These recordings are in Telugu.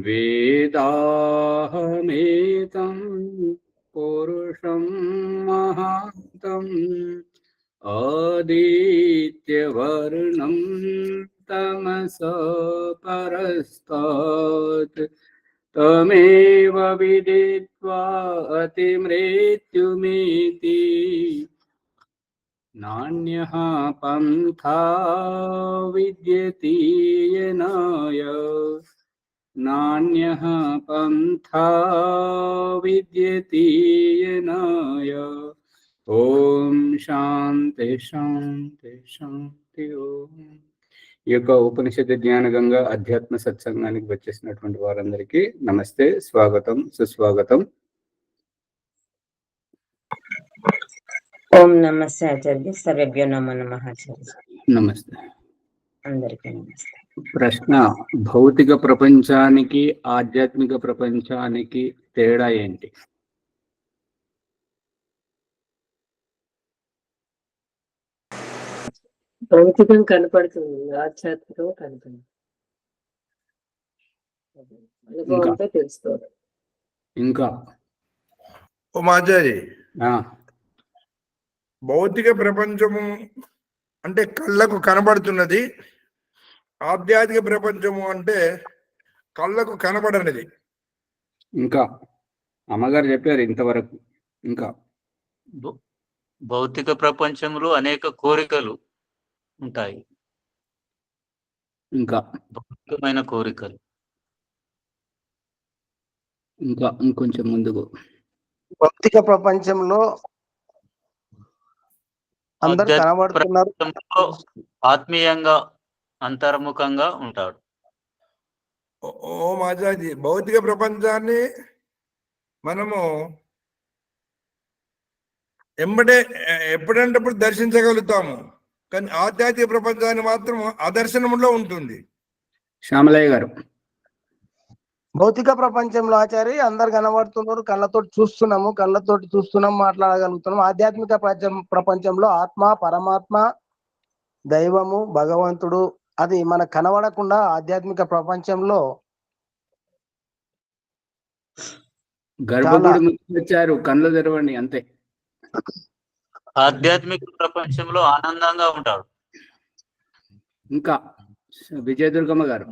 వేదాహమేతం పురుషం మహాంతం ఆదిత్యవర్ణం తమసా పరస్తాత్ తమేవ విదిత్వా అతిమృత్యుమితి నాన్యః పంథా విద్యతే యనాయ నాన్యః పంథా విద్యతే యనాయ. ఓం శాంతి శాంతి శాంతి. ఓం. ఈ యొక్క ఉపనిషత్ జ్ఞాన గంగా అధ్యాత్మ సత్సంగానికి వచ్చేసినటువంటి వారందరికీ నమస్తే, స్వాగతం, సుస్వాగతం. ఓం నమస్తే ఆచార్య. సర్వేభ్యో నమో నమః ఆచార్య. నమస్తే. అందరికీ నమస్తే. ప్రశ్న: భౌతిక ప్రపంచానికి ఆధ్యాత్మిక ప్రపంచానికి తేడా ఏంటి? భౌతికం కనపడుతుంది, ఆధ్యాత్మికం కనపడుతుంది. అనుభవంతో తెలుసుకోవాలి. ఇంకా మాచారి, భౌతిక ప్రపంచము అంటే కళ్ళకు కనబడుతున్నది, ఆధ్యాత్మిక ప్రపంచము అంటే కళ్ళకు కనబడనిది. ఇంకా అమ్మగారు చెప్పారు ఇంతవరకు. ఇంకా భౌతిక ప్రపంచంలో అనేక కోరికలు ఉంటాయి, ఇంకా భౌతికమైన కోరికలు. ఇంకా ఇంకొంచెం ముందుకు. భౌతిక ప్రపంచంలో అందరు కనబడుతున్నారు, ఆత్మీయంగా అంతర్ముఖంగా ఉంటాడు. ఓ మాచాజీ, భౌతిక ప్రపంచాన్ని మనము ఎప్పుడంటప్పుడు దర్శించగలుగుతాము, కానీ ఆధ్యాత్మిక ప్రపంచాన్ని మాత్రం అదర్శనంలో ఉంటుంది. శ్యామలయ్య గారు, భౌతిక ప్రపంచంలో ఆచారి అందరు కనబడుతున్నారు, కళ్ళతోటి చూస్తున్నాం, మాట్లాడగలుగుతున్నాం. ఆధ్యాత్మిక ప్రపంచంలో ఆత్మ, పరమాత్మ, దైవము, భగవంతుడు అది మనకు కనబడకుండా ఆధ్యాత్మిక ప్రపంచంలో గర్భగుడి వచ్చారు, కళ్ళు తెరవండి అంతే. ఆధ్యాత్మిక ప్రపంచంలో ఆనందంగా ఉంటాడు. ఇంకా విజయదుర్గమ్మ గారు.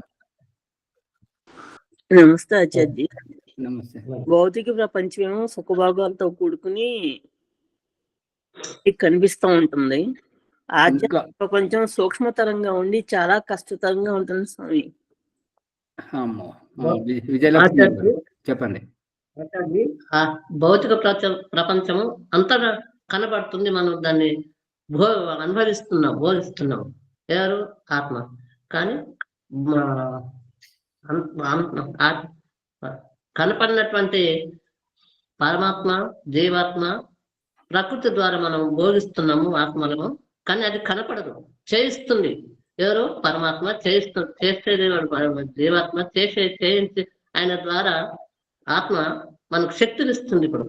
నమస్తే ఆచార్య. నమస్తే. భౌతిక ప్రపంచం సుఖభోగాలతో కూడుకుని కనిపిస్తూ ఉంటుంది. ఆధ్యాత్మిక ప్రపంచం సూక్ష్మతరంగా ఉండి చాలా కష్టతరంగా ఉంటుంది స్వామి. విజయలక్ష్మి చెప్పండి. భౌతిక ప్రపంచము అంతా కనబడుతుంది, మనం దాన్ని బోధిస్తున్నాం. ఎవరు? ఆత్మ. కానీ కనపడినటువంటి పరమాత్మ, జీవాత్మ, ప్రకృతి ద్వారా మనం బోధిస్తున్నాము ఆత్మలను, కానీ అది కనపడదు, చేయిస్తుంది. ఎవరు? పరమాత్మ చేసేది జీవాత్మ, చేయించి ఆయన ద్వారా ఆత్మ మనకు శక్తినిస్తుంది. ఇప్పుడు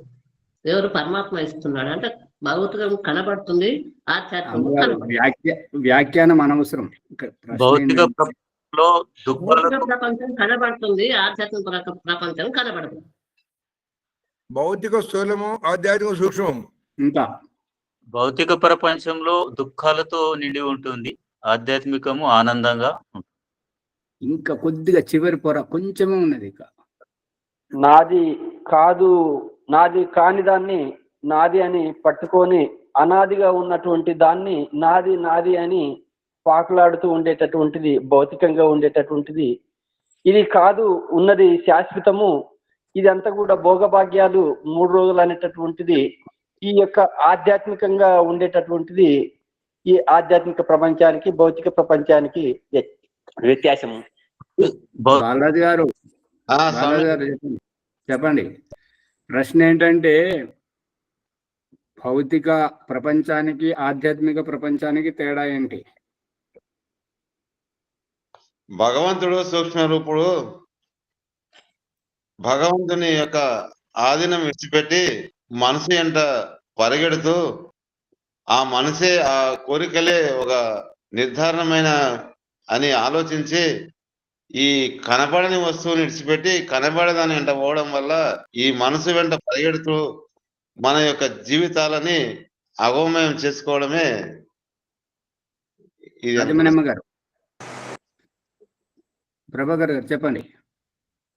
ఎవరు? పరమాత్మ ఇస్తున్నాడు. అంటే భౌతికం కనబడుతుంది, ఆధ్యాత్మికం వ్యాఖ్యానం అనవసరం. భౌతిక ప్రపంచంలో ప్రపంచం కనబడుతుంది, ఆధ్యాత్మిక ప్రపంచం కనబడదు. భౌతిక స్థూలము, ఆధ్యాత్మిక సూక్ష్మము. ఇంకా భౌతిక ప్రపంచంలో దుఃఖాలతో నిండి ఉంటుంది, ఆధ్యాత్మికము ఆనందంగా ఉంటుంది. ఇంకా కొద్దిగా చివరి పొర కొంచెమే ఉన్నది. ఇక నాది కాని దాన్ని నాది అని పట్టుకొని అనాదిగా ఉన్నటువంటి దాన్ని నాది అని పాకులాడుతూ ఉండేటటువంటిది భౌతికంగా ఉండేటటువంటిది. ఇది కాదు, ఉన్నది శాశ్వతము, ఇదంతా కూడా భోగభాగ్యాలు 3 రోజులు అనేటటువంటిది ఈ యొక్క ఆధ్యాత్మికంగా ఉండేటటువంటిది. ఈ ఆధ్యాత్మిక ప్రపంచానికి భౌతిక ప్రపంచానికి వ్యత్యాసము. బాలరాజు గారు చెప్పండి. ప్రశ్న ఏంటంటే భౌతిక ప్రపంచానికి ఆధ్యాత్మిక ప్రపంచానికి తేడా ఏంటి? భగవంతుడు సూక్ష్మ రూపుడు, భగవంతుని యొక్క ఆధీనం విడిచిపెట్టి మనసు ఎంట పరిగెడుతూ ఆ మనసే, ఆ కోరికలే ఒక నిర్ధారణమైన అని ఆలోచించి ఈ కనబడని వస్తువుని విడిచిపెట్టి కనబడదాని వెంట పోవడం వల్ల ఈ మనసు వెంట పరిగెడుతూ మన యొక్క జీవితాలని అగోమయం చేసుకోవడమే ఇది. రాజమణమ్మ గారు, ప్రభాకర్ గారు చెప్పండి.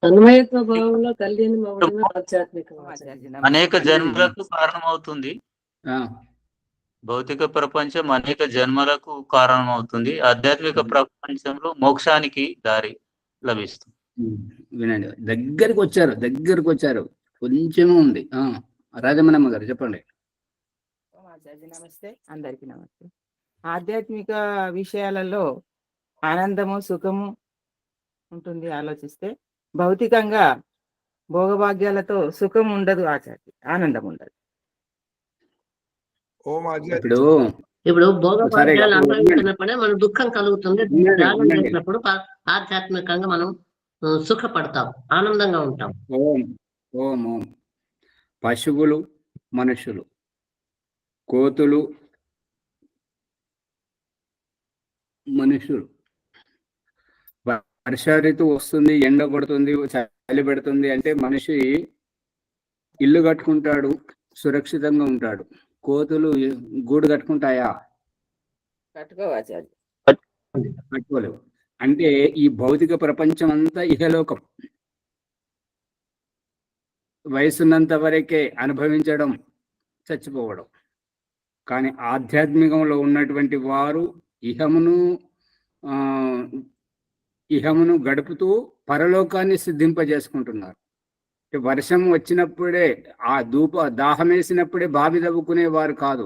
తన్మయత్వ భావంలో కలిగిన మౌడమే ఆధ్యాత్మికం ఆచార్య. అనేక జన్మలకు కారణమవుతుంది. ఆ, భౌతిక ప్రపంచం అనేక జన్మలకు కారణమవుతుంది. ఆధ్యాత్మిక ప్రపంచంలో మోక్షానికి దారి లభిస్తుంది. వినండి, దగ్గరికి వచ్చారు, కొంచెమే ఉంది. రాజమణమ్మ గారు చెప్పండి. ఆచార్య నమస్తే, అందరికీ నమస్తే. ఆధ్యాత్మిక విషయాలలో ఆనందము సుఖము ఉంటుంది ఆలోచిస్తే, భౌతికంగా భోగభాగ్యాలతో సుఖం ఉండదు ఆచార్య, ఆనందం ఉండదు. ఓం ఆచార్య. ఇప్పుడు భోగ సరే, భాగ్యాలు ఇప్పుడు అనుభవించినప్పుడే మనకు దుఃఖం కలుగుతుంది. ఉండండి, త్యాగం ఉండండి. చేసినప్పుడు ఆధ్యాత్మికంగా మనం సుఖపడతాం, ఆనందంగా ఉంటాం. ఓం ఓం ఓం. పశువులు, మనుషులు, కోతులు, మనుషులు, వర్ష ఋతువు వస్తుంది, ఎండ కొడుతుంది, చలి పెడుతుంది అంటే మనిషి ఇల్లు కట్టుకుంటాడు, సురక్షితంగా ఉంటాడు. కోతులు గూడు కట్టుకుంటాయా? కట్టుకోవాచార్య. కట్టుకోలేవు. అంటే ఈ భౌతిక ప్రపంచం అంతా ఇహలోకం. వయసున్నంత వరకే అనుభవించడం, చచ్చిపోవడం. కానీ ఆధ్యాత్మికంలో ఉన్నటువంటి వారు ఇహమును గడుపుతూ పరలోకాన్ని సిద్ధింపజేసుకుంటున్నారు. వర్షం వచ్చినప్పుడే దాహం వేసినప్పుడే బావి తవ్వుకునేవారు కాదు.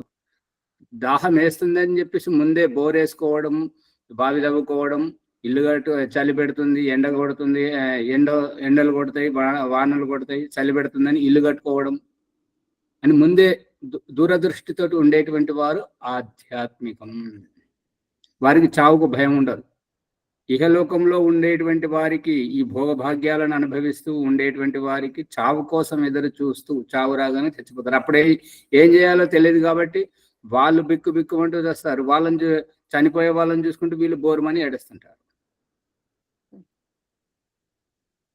దాహం వేస్తుందని చెప్పేసి ముందే బోర్ వేసుకోవడం, బావి తవ్వుకోవడం, ఇల్లు చలి పెడుతుంది, ఎండ కొడుతుంది, ఎండలు కొడతాయి, వానలు కొడతాయి, చలి పెడుతుందని ఇల్లు కట్టుకోవడం అని ముందే దూరదృష్టితో ఉండేటువంటి వారు ఆధ్యాత్మికం. వారికి చావుకు భయం ఉండదు. ఇహలోకంలో ఉండేటువంటి వారికి, ఈ భోగభాగ్యాలను అనుభవిస్తూ ఉండేటువంటి వారికి చావు కోసం ఎదురు చూస్తూ చావు రాగానే చచ్చిపోతారు. అప్పుడే ఏం చేయాలో తెలియదు కాబట్టి వాళ్ళు బిక్కుమంటూ చేస్తారు. చనిపోయే వాళ్ళని చూసుకుంటూ వీళ్ళు బోరుమని ఏడుస్తుంటారు.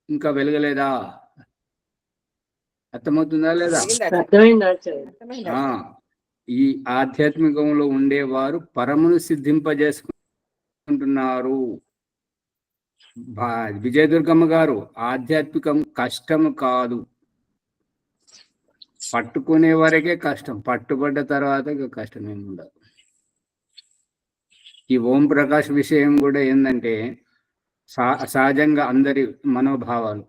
ఇంకా వెలగలేదా? అర్థమవుతుందా లేదా? ఈ ఆధ్యాత్మికంలో ఉండేవారు పరమును సిద్ధింపజేసుకుంటున్నారు. విజయదుర్గమ్మ గారు, ఆధ్యాత్మికం కష్టము కాదు, పట్టుకునే వరకే కష్టం, పట్టుబడ్డ తర్వాత కష్టం ఏమి ఉండదు. ఈ ఓం ప్రకాష్ విషయం కూడా ఏంటంటే సహజంగా అందరి మనోభావాలు.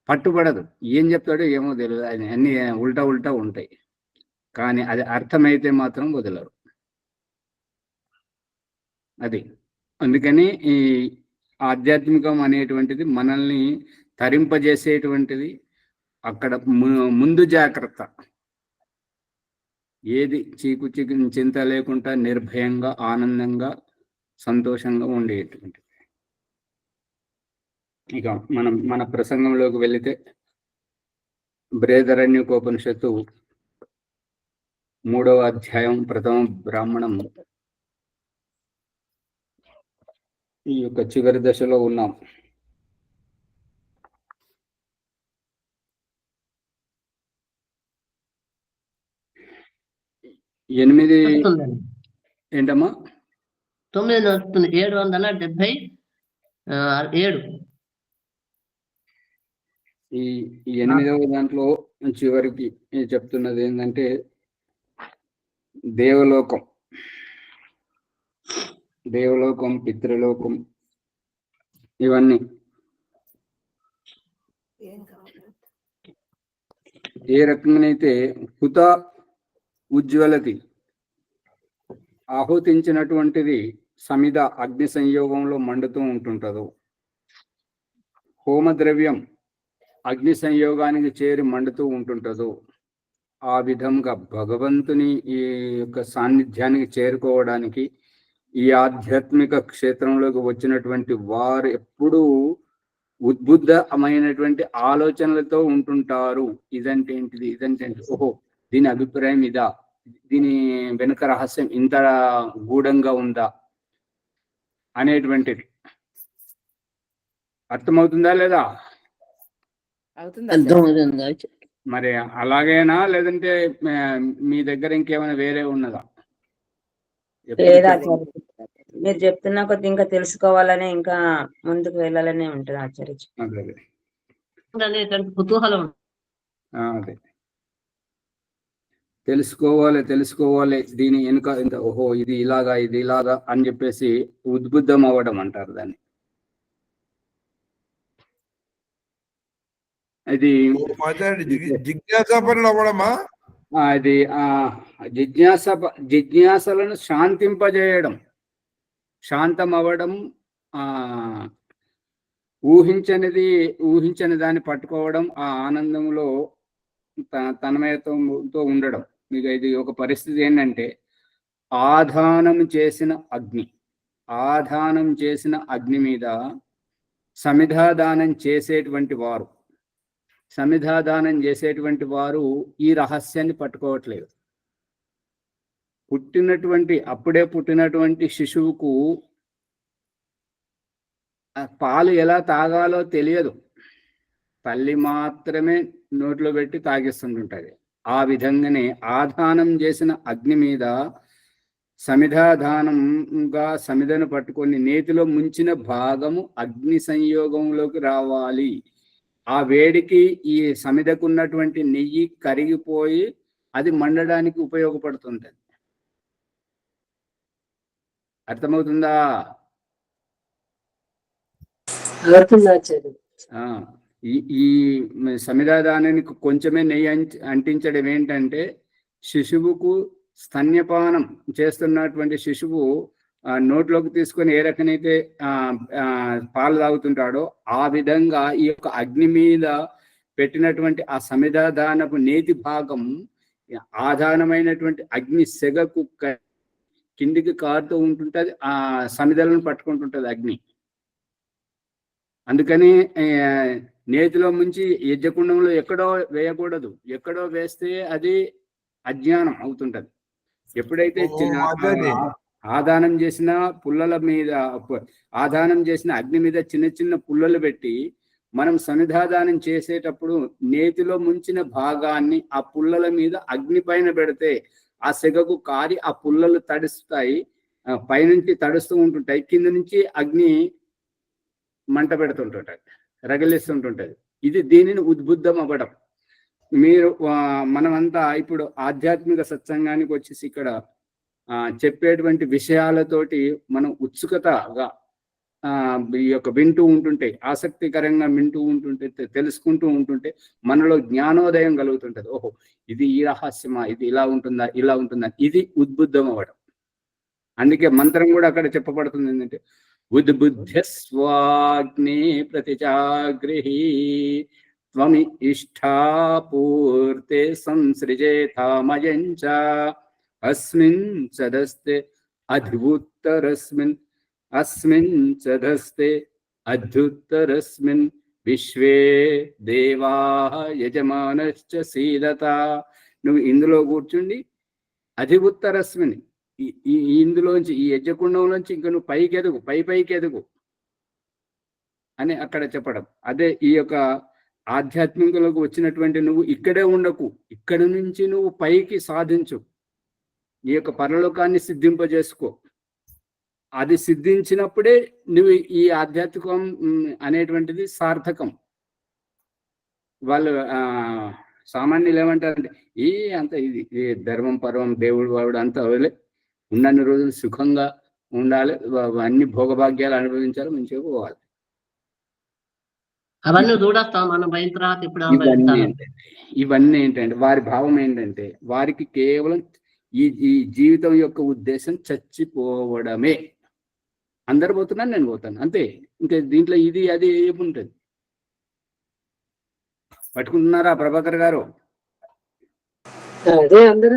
పట్టుబడదు, ఏం చెప్తాడో ఏమో తెలియదు, అది అన్ని ఉల్టా ఉంటాయి. కానీ అది అర్థమైతే మాత్రం వదలరు. అది అందుకని ఈ ఆధ్యాత్మికం అనేటువంటిది మనల్ని తరింపజేసేటువంటిది. అక్కడ ముందు జాగ్రత్త, ఏది చీకు చింత లేకుండా నిర్భయంగా, ఆనందంగా, సంతోషంగా ఉండేటువంటిది. ఇక మన ప్రసంగంలోకి వెళితే, బృహదారణ్యకోపనిషత్తు 3వ అధ్యాయం 1వ బ్రాహ్మణం ఈ యొక్క చివరి దశలో ఉన్నాం. ఏంటమ్మా 9 నడుస్తుంది, 777. ఈ 8వ దాంట్లో చివరికి చెప్తున్నది ఏంటంటే దేవలోకం, పితృలోకం, ఇవన్నీ ఏ రకంగానైతే హుత ఉజ్వలతి ఆహుతించినటువంటిది సమిద అగ్ని సంయోగంలో మండుతూ ఉంటుంటుందో, హోమద్రవ్యం అగ్ని సంయోగానికి చేరి మండుతూ ఉంటుంటుందో, ఆ విధంగా భగవంతుని ఈ యొక్క సాన్నిధ్యానికి చేరుకోవడానికి ఈ ఆధ్యాత్మిక క్షేత్రంలోకి వచ్చినటువంటి వారు ఎప్పుడూ ఉద్బుద్ధమైనటువంటి ఆలోచనలతో ఉంటుంటారు. ఇదంటే ఏంటిది, ఓహో దీని అభిప్రాయం ఇదా, దీని వెనుక రహస్యం ఇంత గూఢంగా ఉందా అనేటువంటిది. అర్థమవుతుందా లేదా? అవుతుందా అర్థమవుతుంది ఆచార్య. మరి అలాగేనా, లేదంటే మీ దగ్గర ఇంకేమైనా వేరే ఉన్నదా? లేదా ఆచార్య, మీరు చెప్తున్నా కొద్ది ఇంకా తెలుసుకోవాలనే, ఇంకా ముందుకు వెళ్ళాలనే ఉంటుంది ఆచార్య. అదే అనేటువంటి కుతూహలం. అదే తెలుసుకోవాలి దీని వెనుక ఇంత, ఓహో ఇది ఇలాగా ఇది ఇలాగా అని చెప్పేసి ఉద్బుద్ధం అవ్వడం అంటారు దాన్ని. అది జిజ్ఞాసాపరులు అవ్వడమా? అది జిజ్ఞాసలను శాంతింపజేయడం, శాంతం అవ్వడం, ఊహించని దాన్ని పట్టుకోవడం, ఆ ఆనందంలో తన్మయత్వంతో ఉండడం. మీకు ఇది ఒక పరిస్థితి ఏంటంటే, ఆధానం చేసిన అగ్ని మీద సమిధాదానం చేసేటువంటి వారు ఈ రహస్యాన్ని పట్టుకోవట్లేదు. అప్పుడే పుట్టినటువంటి శిశువుకు పాలు ఎలా తాగాలో తెలియదు, తల్లి మాత్రమే నోట్లో పెట్టి తాగిస్తుంటుంటది. ఆ విధంగానే ఆధానం చేసిన అగ్ని మీద సమిధాదానంగా సమిధను పట్టుకొని నేతిలో ముంచిన భాగము అగ్ని సంయోగంలోకి రావాలి. ఆ వేడికి ఈ సమిధకు ఉన్నటువంటి నెయ్యి కరిగిపోయి అది మండడానికి ఉపయోగపడుతుంది. అర్థమవుతుందా? ఈ సమిధాదానానికి కొంచెమే నెయ్యి అంటించడం ఏంటంటే, శిశువుకు స్తన్యపానం చేస్తున్నటువంటి శిశువు నోట్లోకి తీసుకొని ఏ రకమైతే పాలు తాగుతుంటాడో, ఆ విధంగా ఈ యొక్క అగ్ని మీద పెట్టినటువంటి ఆ సమిధాదానపు నేతి భాగం ఆధారమైనటువంటి అగ్ని సెగకు కిందికి కారుతూ ఉంటుంటది, ఆ సమిధలను పట్టుకుంటుంటది అగ్ని. అందుకని నేతిలో ముంచి యజ్ఞకుండంలో ఎక్కడో వేయకూడదు, ఎక్కడో వేస్తే అది అజ్ఞానం అవుతుంటది. ఎప్పుడైతే ఆదానం చేసిన పుల్లల మీద, ఆదానం చేసిన అగ్ని మీద చిన్న చిన్న పుల్లలు పెట్టి మనం సమిధాదానం చేసేటప్పుడు నేతిలో ముంచిన భాగాన్ని ఆ పుల్లల మీద అగ్ని పైన పెడితే ఆ సెగకు కారి ఆ పుల్లలు తడుస్తాయి, పైనుంచి తడుస్తూ ఉంటుంటాయి, కింద నుంచి అగ్ని మంట పెడుతుంటుంటది, రగిలిస్తుంటుంటది. దీనిని ఉద్బుద్ధం అవ్వడం. మనమంతా ఇప్పుడు ఆధ్యాత్మిక సత్సంగానికి వచ్చేసి ఇక్కడ చెప్పేటువంటి విషయాలతోటి మనం ఉత్సుకతగా ఈ యొక్క వింటూ ఉంటుంటే, ఆసక్తికరంగా వింటూ ఉంటుంటే, తెలుసుకుంటూ ఉంటుంటే మనలో జ్ఞానోదయం కలుగుతుంటది. ఓహో ఇది ఈ రహస్యమా, ఇది ఇలా ఉంటుందా, ఇలా ఉంటుందా, ఇది ఉద్బుద్ధం అవ్వడం. అందుకే మంత్రం కూడా అక్కడ చెప్పబడుతుంది ఏంటంటే, ఉద్బుద్ధ్యస్వాగ్నే ప్రతిజాగృహి త్వమి ఇష్టాపూర్తే సంసృజేతామయంచ అస్మిన్ సదస్తే అధ్యుత్తరస్మిన్ విశ్వే దేవా యజమానశ్చ శీలత. నువ్వు ఇందులో కూర్చుండి అధివుత్తరస్మిన్, ఇందులోంచి ఈ యజ్ఞకుండంలోంచి ఇంకా నువ్వు పైకి ఎదుగు అని అక్కడ చెప్పడం. అదే ఈ యొక్క ఆధ్యాత్మికలోకి వచ్చినటువంటి నువ్వు ఇక్కడే ఉండకు, ఇక్కడి నుంచి నువ్వు పైకి సాధించు, ఈ యొక్క పరలోకాన్ని సిద్ధింపజేసుకో. అది సిద్ధించినప్పుడే నువ్వు ఈ ఆధ్యాత్మికం అనేటువంటిది సార్థకం. వాళ్ళు సామాన్యులు ఏమంటారంటే, అంత ఇది ధర్మం పర్వం దేవుడు వాడు అంతా వదిలే, ఉన్నన్ని రోజులు సుఖంగా ఉండాలి, అన్ని భోగభాగ్యాలు అనుభవించాలి, మంచిగా పోవాలి. అవన్నీ చూడొస్తాం మనం అయిన తర్వాత. ఇప్పుడు ఇవన్నీ ఏంటంటే వారి భావం ఏంటంటే, వారికి కేవలం ఈ జీవితం యొక్క ఉద్దేశం చచ్చిపోవడమే. అందరు పోతున్నాను, నేను పోతాను, అంతే. ఇంకా దీంట్లో ఇది అది ఏముంటది? పట్టుకుంటున్నారా ప్రభాకర్ గారు? అదే అందరూ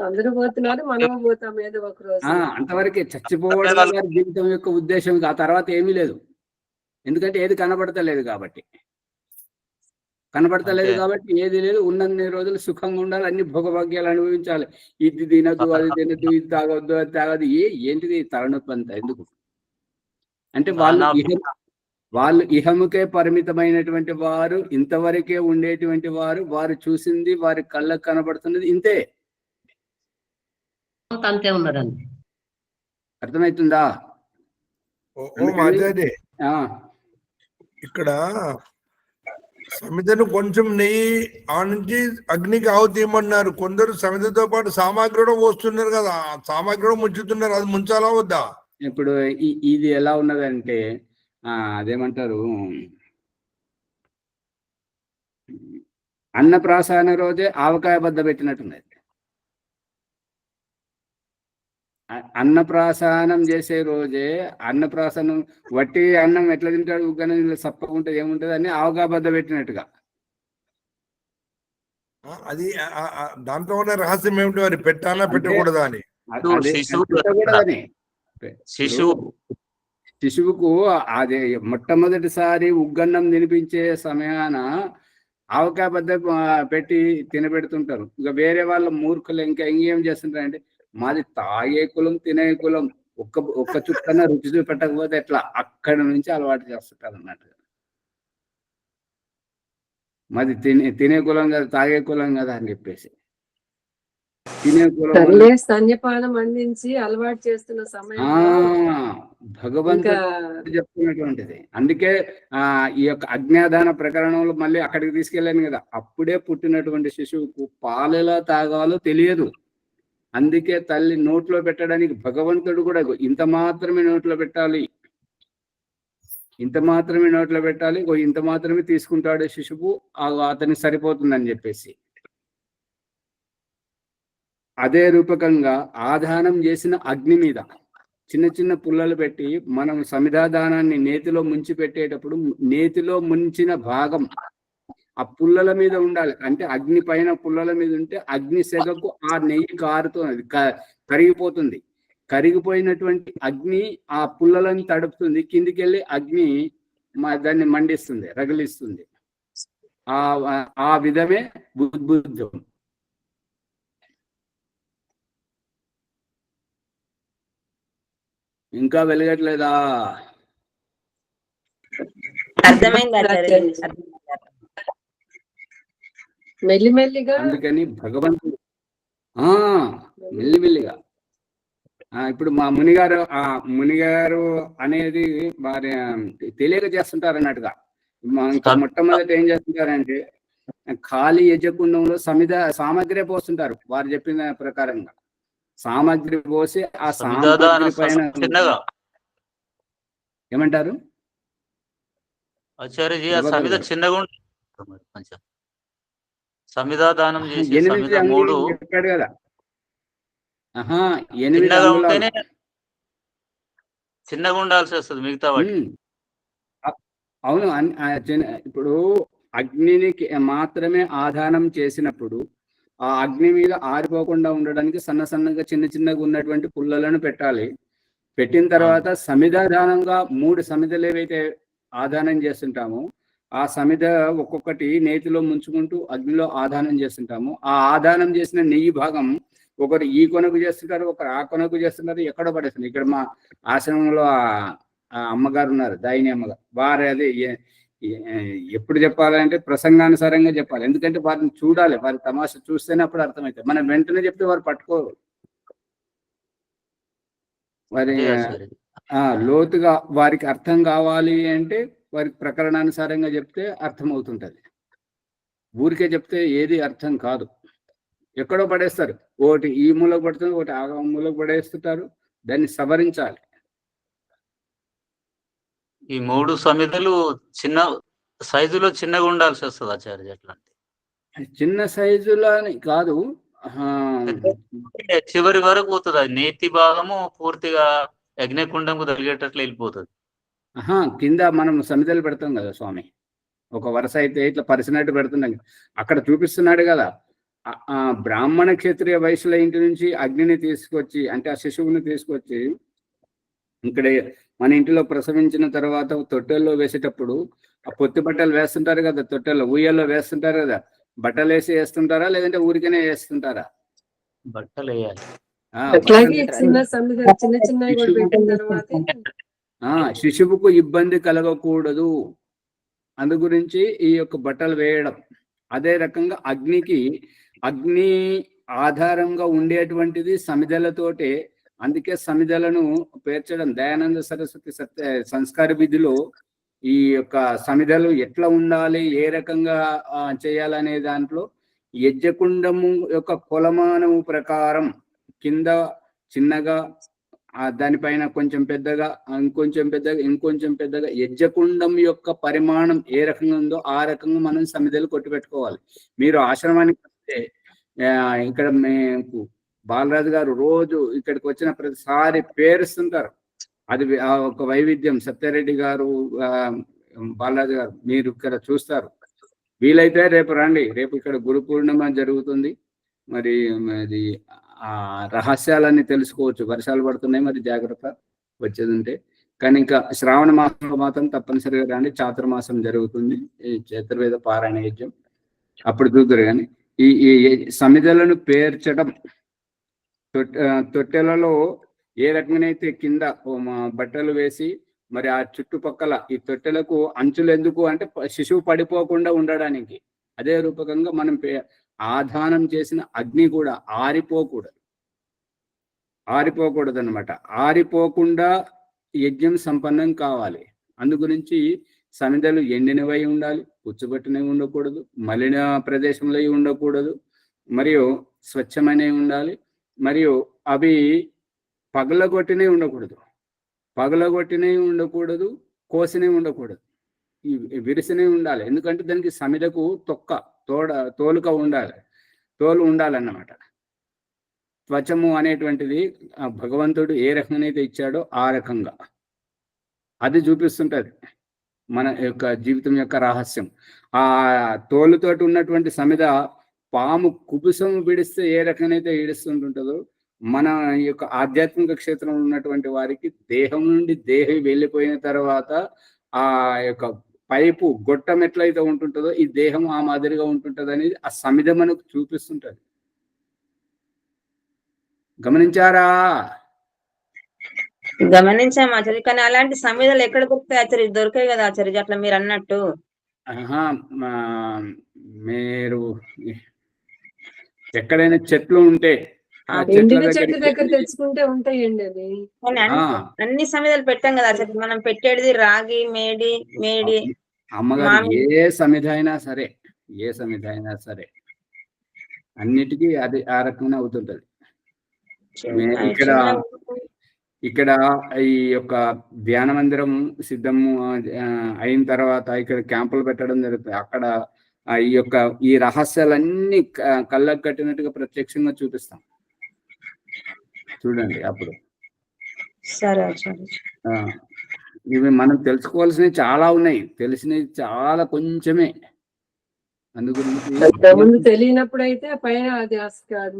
అందరూ పోతున్నారు, మనము పోతాం ఏదో ఒక రోజు. అంతవరకే చచ్చిపోవడం జీవితం యొక్క ఉద్దేశం. ఆ తర్వాత ఏమీ లేదు, ఎందుకంటే ఏది కనబడతలేదు కాబట్టి. ఏది లేదు. ఉన్నన్ని రోజులు సుఖంగా ఉండాలి, అన్ని భోగభాగ్యాలు అనుభవించాలి. ఇది తినద్దు, అది తినద్దు, ఇది తాగొద్దు, అది తాగదు. ఏంటిది తలనొప్పి అంతా ఎందుకు అంటే వాళ్ళు ఇహముకే పరిమితమైనటువంటి వారు, ఇంతవరకే ఉండేటువంటి వారు, వారు చూసింది వారి కళ్ళకు కనబడుతున్నది ఇంతే. అంతే ఉన్నాడండి. అర్థమవుతుందా? మాట్లాడే ఇక్కడ సమిధను కొంచెం నెయ్యి ఆ నుంచి అగ్నికి ఆహుతి ఇవ్వమన్నారు. కొందరు సమిధతో పాటు సామాగ్రి కూడా పోస్తున్నారు కదా, సామాగ్రి కూడా ముంచుతున్నారు. అది ముంచాలా వద్దా? ఇప్పుడు ఇది ఎలా ఉన్నదంటే అదేమంటారు, అన్నప్రాసన రోజే ఆవకాయ బద్ద పెట్టినట్టున్నది. అన్నప్రాసనం చేసే రోజే అన్నప్రాసనం వట్టి అన్నం ఎట్లా తింటాడు, ఉగ్గన సప్పగా ఉంటుంది ఏముంటుంది అని ఆవకాయ బద్ద పెట్టినట్టుగా. అది దాంట్లో ఉన్న రహస్యం ఏమిటి మరి, పెట్టాలా పెట్టకూడదా అని? శిశువుకు అదే మొట్టమొదటిసారి ఉగ్గన్నం తినిపించే సమయాన ఆవకాయ బద్ద పెట్టి తినబెడుతుంటారు. ఇక వేరే వాళ్ళ మూర్ఖులు ఇంకేం చేస్తుంటారంటే, మాది తాగే కులం తినే కులం, ఒక్క చుక్కన రుచి చూపెట్టకపోతే ఎట్లా, అక్కడి నుంచి అలవాటు చేస్తుంటారు అన్నట్టుగా. మాది తినే కులం కదా, తాగే కులం కదా అని చెప్పేసి తినే కులం స్తన్యపానం అందించి అలవాటు చేస్తున్న సమయం భగవంతుడు చెప్తున్నటువంటిది. అందుకే ఈ యొక్క అజ్ఞాదాన ప్రకరణంలో మళ్ళీ అక్కడికి తీసుకెళ్ళాను కదా, అప్పుడే పుట్టినటువంటి శిశువుకు పాలు ఎలా తాగాలో తెలియదు. అందుకే తల్లి నోట్లో పెట్టడానికి భగవంతుడు కూడా ఇంత మాత్రమే నోట్లో పెట్టాలి, ఇంత మాత్రమే నోట్లో పెట్టాలి, ఇంత మాత్రమే తీసుకుంటాడు శిశువు, అతనికి సరిపోతుందని చెప్పేసి. అదే రూపకంగా ఆధానం చేసిన అగ్ని మీద చిన్న చిన్న పుల్లలు పెట్టి మనం సమిధాదానాన్ని నేతిలో ముంచి పెట్టేటప్పుడు నేతిలో ముంచిన భాగం ఆ పుల్లల మీద ఉండాలి. అంటే అగ్ని పైన పుల్లల మీద ఉంటే అగ్ని సెగకు ఆ నెయ్యి కారుతుంది, కరిగిపోతుంది. కరిగిపోయినటువంటి అగ్ని ఆ పుల్లలను తడుపుతుంది, కిందికి వెళ్ళి అగ్ని దాన్ని మండిస్తుంది, రగిలిస్తుంది. ఆ విధమే బుద్ధుద్ధం. ఇంకా వెలగట్లేదా? మెల్లిమెల్లిగా. అందుకని భగవంతుడు మెల్లిమెల్లిగా ఇప్పుడు మా మునిగారు అనేది వారి తెలియక చేస్తుంటారు అన్నట్టుగా. మొట్టమొదటి ఏం చేస్తుంటారంటే ఖాళీ యజ్ఞకుండంలో సామాగ్రి పోస్తుంటారు. వారు చెప్పిన ప్రకారంగా సామాగ్రి పోసి ఆ సామాగ్రి పైన ఏమంటారు ఆచార్యజీ, ఆ సమిధ చిన్నగా కొంచెం సమిధాదానం చేసి చెప్పాడు కదా, చిన్నగా ఉండాల్సి వస్తుంది మిగతా వాటి. అవును. ఇప్పుడు అగ్నిని మాత్రమే ఆధానం చేసినప్పుడు ఆ అగ్ని మీద ఆరిపోకుండా ఉండడానికి సన్నగా చిన్నగా ఉన్నటువంటి పుల్లలను పెట్టాలి. పెట్టిన తర్వాత సమిధాదానంగా 3 సమిధలు ఏవైతే ఆధానం చేస్తుంటామో ఆ సమిధ ఒక్కొక్కటి నేతిలో ముంచుకుంటూ అగ్నిలో ఆధానం చేస్తుంటాము. ఆ ఆధానం చేసిన నెయ్యి భాగం ఒకరు ఈ కొనకు చేస్తుంటారు, ఒకరు ఆ కొనకు చేస్తుంటారు, ఎక్కడో పడేస్తున్నారు. ఇక్కడ మా ఆశ్రమంలో అమ్మగారు ఉన్నారు, దాయిని అమ్మగారు. వారు అది ఎప్పుడు చెప్పాలంటే ప్రసంగానుసారంగా చెప్పాలి. ఎందుకంటే వారిని చూడాలి, వారి తమాషా చూస్తేనే అప్పుడు అర్థమవుతుంది. మనం వెంటనే చెప్తే వారు పట్టుకోరు. వారి లోతుగా వారికి అర్థం కావాలి అంటే వారికి ప్రకరణానుసారంగా చెప్తే అర్థమవుతుంటది. ఊరికే చెప్తే ఏది అర్థం కాదు, ఎక్కడో పడేస్తారు. ఒకటి ఈ మూలకు పడుతుంది, ఒకటి ఆ మూలకు పడేస్తుంటారు. దాన్ని సవరించాలి. ఈ 3 సమిధలు చిన్న సైజులో చిన్నగా ఉండాల్సి వస్తుంది ఆచార్య. అట్లాంటి చిన్న సైజులో కాదు, చివరి వరకు పోతుంది. అది నేతి భాగము పూర్తిగా యజ్ఞకుండంకు తగిలేటట్లు వెళ్ళిపోతుంది. కింద మనం సమిధలు పెడతాం కదా స్వామి, ఒక వరుస అయితే ఇట్లా పరిసినట్టు పెడుతున్నాం. అక్కడ చూపిస్తున్నాడు కదా, బ్రాహ్మణ క్షత్రియ వైశ్యుల ఇంటి నుంచి అగ్నిని తీసుకొచ్చి, అంటే ఆ శిశువుని తీసుకొచ్చి ఇక్కడ మన ఇంటిలో ప్రసవించిన తర్వాత తొట్టెల్లో వేసేటప్పుడు ఆ పొత్తి బట్టలు వేస్తుంటారు కదా, తొట్టెల్లో ఊయల్లో వేస్తుంటారు కదా, బట్టలు వేసి వేస్తుంటారా లేదంటే ఊరికనే వేస్తుంటారా? బట్టలు వేయాలి. చిన్న చిన్న శిశువుకు ఇబ్బంది కలగకూడదు, అందు గురించి ఈ యొక్క బట్టలు వేయడం. అదే రకంగా అగ్ని ఆధారంగా ఉండేటువంటిది సమిధలతోటే. అందుకే సమిధలను పేర్చడం దయానంద సరస్వతి సంస్కార విధిలో ఈ యొక్క సమిధలు ఎట్లా ఉండాలి, ఏ రకంగా చేయాలనే దాంట్లో యజ్ఞకుండము యొక్క కొలమానము ప్రకారం కింద చిన్నగా, దానిపైన కొంచెం పెద్దగా, ఇంకొంచెం పెద్దగా యజ్ఞకుండం యొక్క పరిమాణం ఏ రకంగా ఉందో ఆ రకంగా మనం సమిధలు కొట్టిపెట్టుకోవాలి. మీరు ఆశ్రమానికి వస్తే ఇక్కడ మేము బాలరాజు గారు రోజు ఇక్కడికి వచ్చిన ప్రతిసారి పేరుస్తుంటారు. అది ఒక వైవిధ్యం. సత్యారెడ్డి గారు, బాలరాజు గారు మీరు ఇక్కడ చూస్తారు. వీలైతే రేపు రండి. రేపు ఇక్కడ గురు పూర్ణిమ జరుగుతుంది. మరి అది ఆ రహస్యాలన్నీ తెలుసుకోవచ్చు. వర్షాలు పడుతున్నాయి, మరి జాగ్రత్త వచ్చేది ఉంటే. కానీ ఇంకా శ్రావణ మాసంలో మాత్రం తప్పనిసరిగా రండి. చాతుర్మాసం జరుగుతుంది, ఈ చతుర్వేద పారాయణ యజ్ఞం, అప్పుడు చూద్దరు. కానీ ఈ సమిధలను పేర్చడం, తొట్టెలలో ఏ రకంగానైతే కింద బట్టలు వేసి మరి ఆ చుట్టుపక్కల ఈ తొట్టెలకు అంచులు ఎందుకు అంటే శిశువు పడిపోకుండా ఉండడానికి. అదే రూపకంగా మనం ఆధానం చేసిన అగ్ని కూడా ఆరిపోకూడదు అనమాట. ఆరిపోకుండా యజ్ఞం సంపన్నం కావాలి. అందు గురించి సమిధలు ఎండినవై ఉండాలి, పుచ్చుబట్టినవి ఉండకూడదు, మలిన ప్రదేశంలో ఉండకూడదు, మరియు స్వచ్ఛమైనవి ఉండాలి. మరియు అవి పగలగొట్టినవి ఉండకూడదు, కోసినవి ఉండకూడదు, విరిసినవి ఉండాలి. ఎందుకంటే దానికి సమిధకు తోలు ఉండాలన్నమాట. త్వచము అనేటువంటిది భగవంతుడు ఏ రకంగానైతే ఇచ్చాడో ఆ రకంగా అది చూపిస్తుంటది మన యొక్క జీవితం యొక్క రహస్యం. ఆ తోలుతోటి ఉన్నటువంటి సమిధ పాము కుబుసం విడిస్తే ఏ రకంగానైతే ఈడుస్తుంటుంటుందో, మన యొక్క ఆధ్యాత్మిక క్షేత్రంలో ఉన్నటువంటి వారికి దేహం నుండి దేహం వెళ్ళిపోయిన తర్వాత ఆ యొక్క పైపు గొట్టం ఎట్లయితే ఉంటుంటుందో ఈ దేహం ఆ మాదిరిగా ఉంటుంటుంది అనేది ఆ సమిధ మనకు చూపిస్తుంటది. గమనించారా? గమనించాము ఆచార్య. కానీ అలాంటి సమిధలు ఎక్కడ దొరుకుతాయి ఆచార్య? దొరికాయి కదా ఆచార్య, అట్లా మీరు అన్నట్టు. మీరు ఎక్కడైనా చెట్లు ఉంటే చెట్టు దగ్గర తెచ్చుకుంటే ఉంటాయండి. అది అన్ని సమిధలు పెట్టాం కదా ఆచార్య. మనం పెట్టేది రాగి, మేడి అమ్మగారు ఏ సమిధ అయినా సరే అన్నిటికీ అది ఆ రకంగా అవుతుంటది. ఇక్కడ ఈ యొక్క ధ్యాన మందిరం సిద్ధం అయిన తర్వాత ఇక్కడ క్యాంపులు పెట్టడం జరుగుతుంది. అక్కడ ఈ రహస్యాలన్నీ కళ్ళకు కట్టినట్టుగా ప్రత్యక్షంగా చూపిస్తాం. చూడండి అప్పుడు. ఇవి మనం తెలుసుకోవాల్సినవి చాలా ఉన్నాయి, తెలిసినవి చాలా కొంచెమే. అందుగురించి తెలియనప్పుడు అయితే పైన అది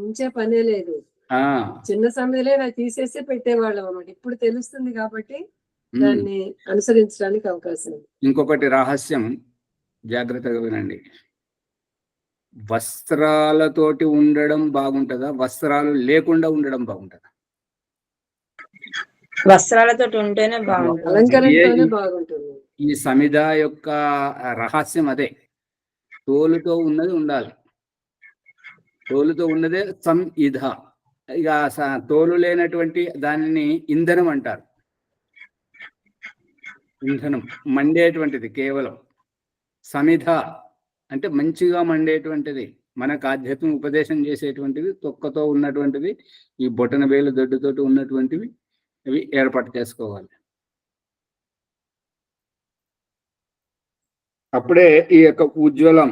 ఉంచే పనే లేదు. చిన్న సమయంలో తీసేసి పెట్టేవాళ్ళం అన్నమాట. ఇప్పుడు తెలుస్తుంది కాబట్టి దాన్ని అనుసరించడానికి అవకాశం. ఇంకొకటి రహస్యం, జాగ్రత్తగా వినండి. వస్త్రాలతోటి ఉండడం బాగుంటుందా, వస్త్రాలు లేకుండా ఉండడం బాగుంటుందా? వస్త్రాలతోటి ఉంటేనే బాగుంటుంది, అలంకరణతోనే బాగుంటుంది. ఈ సమిధ యొక్క రహస్యం అదే. తోలుతో ఉన్నది ఉండాలి, తోలుతో ఉన్నదే సంఇధ. ఇక తోలు లేనటువంటి దానిని ఇంధనం అంటారు. ఇంధనం మండేటువంటిది కేవలం. సమిధ అంటే మంచిగా మండేటువంటిది, మనకు ఆధ్యాత్మిక ఉపదేశం చేసేటువంటిది, తొక్కతో ఉన్నటువంటిది, ఈ బొటన వేలు దొడ్డుతోటి ఉన్నటువంటివి ఇవి ఏర్పాటు చేసుకోవాలి. అప్పుడే ఈ యొక్క ఉజ్వలం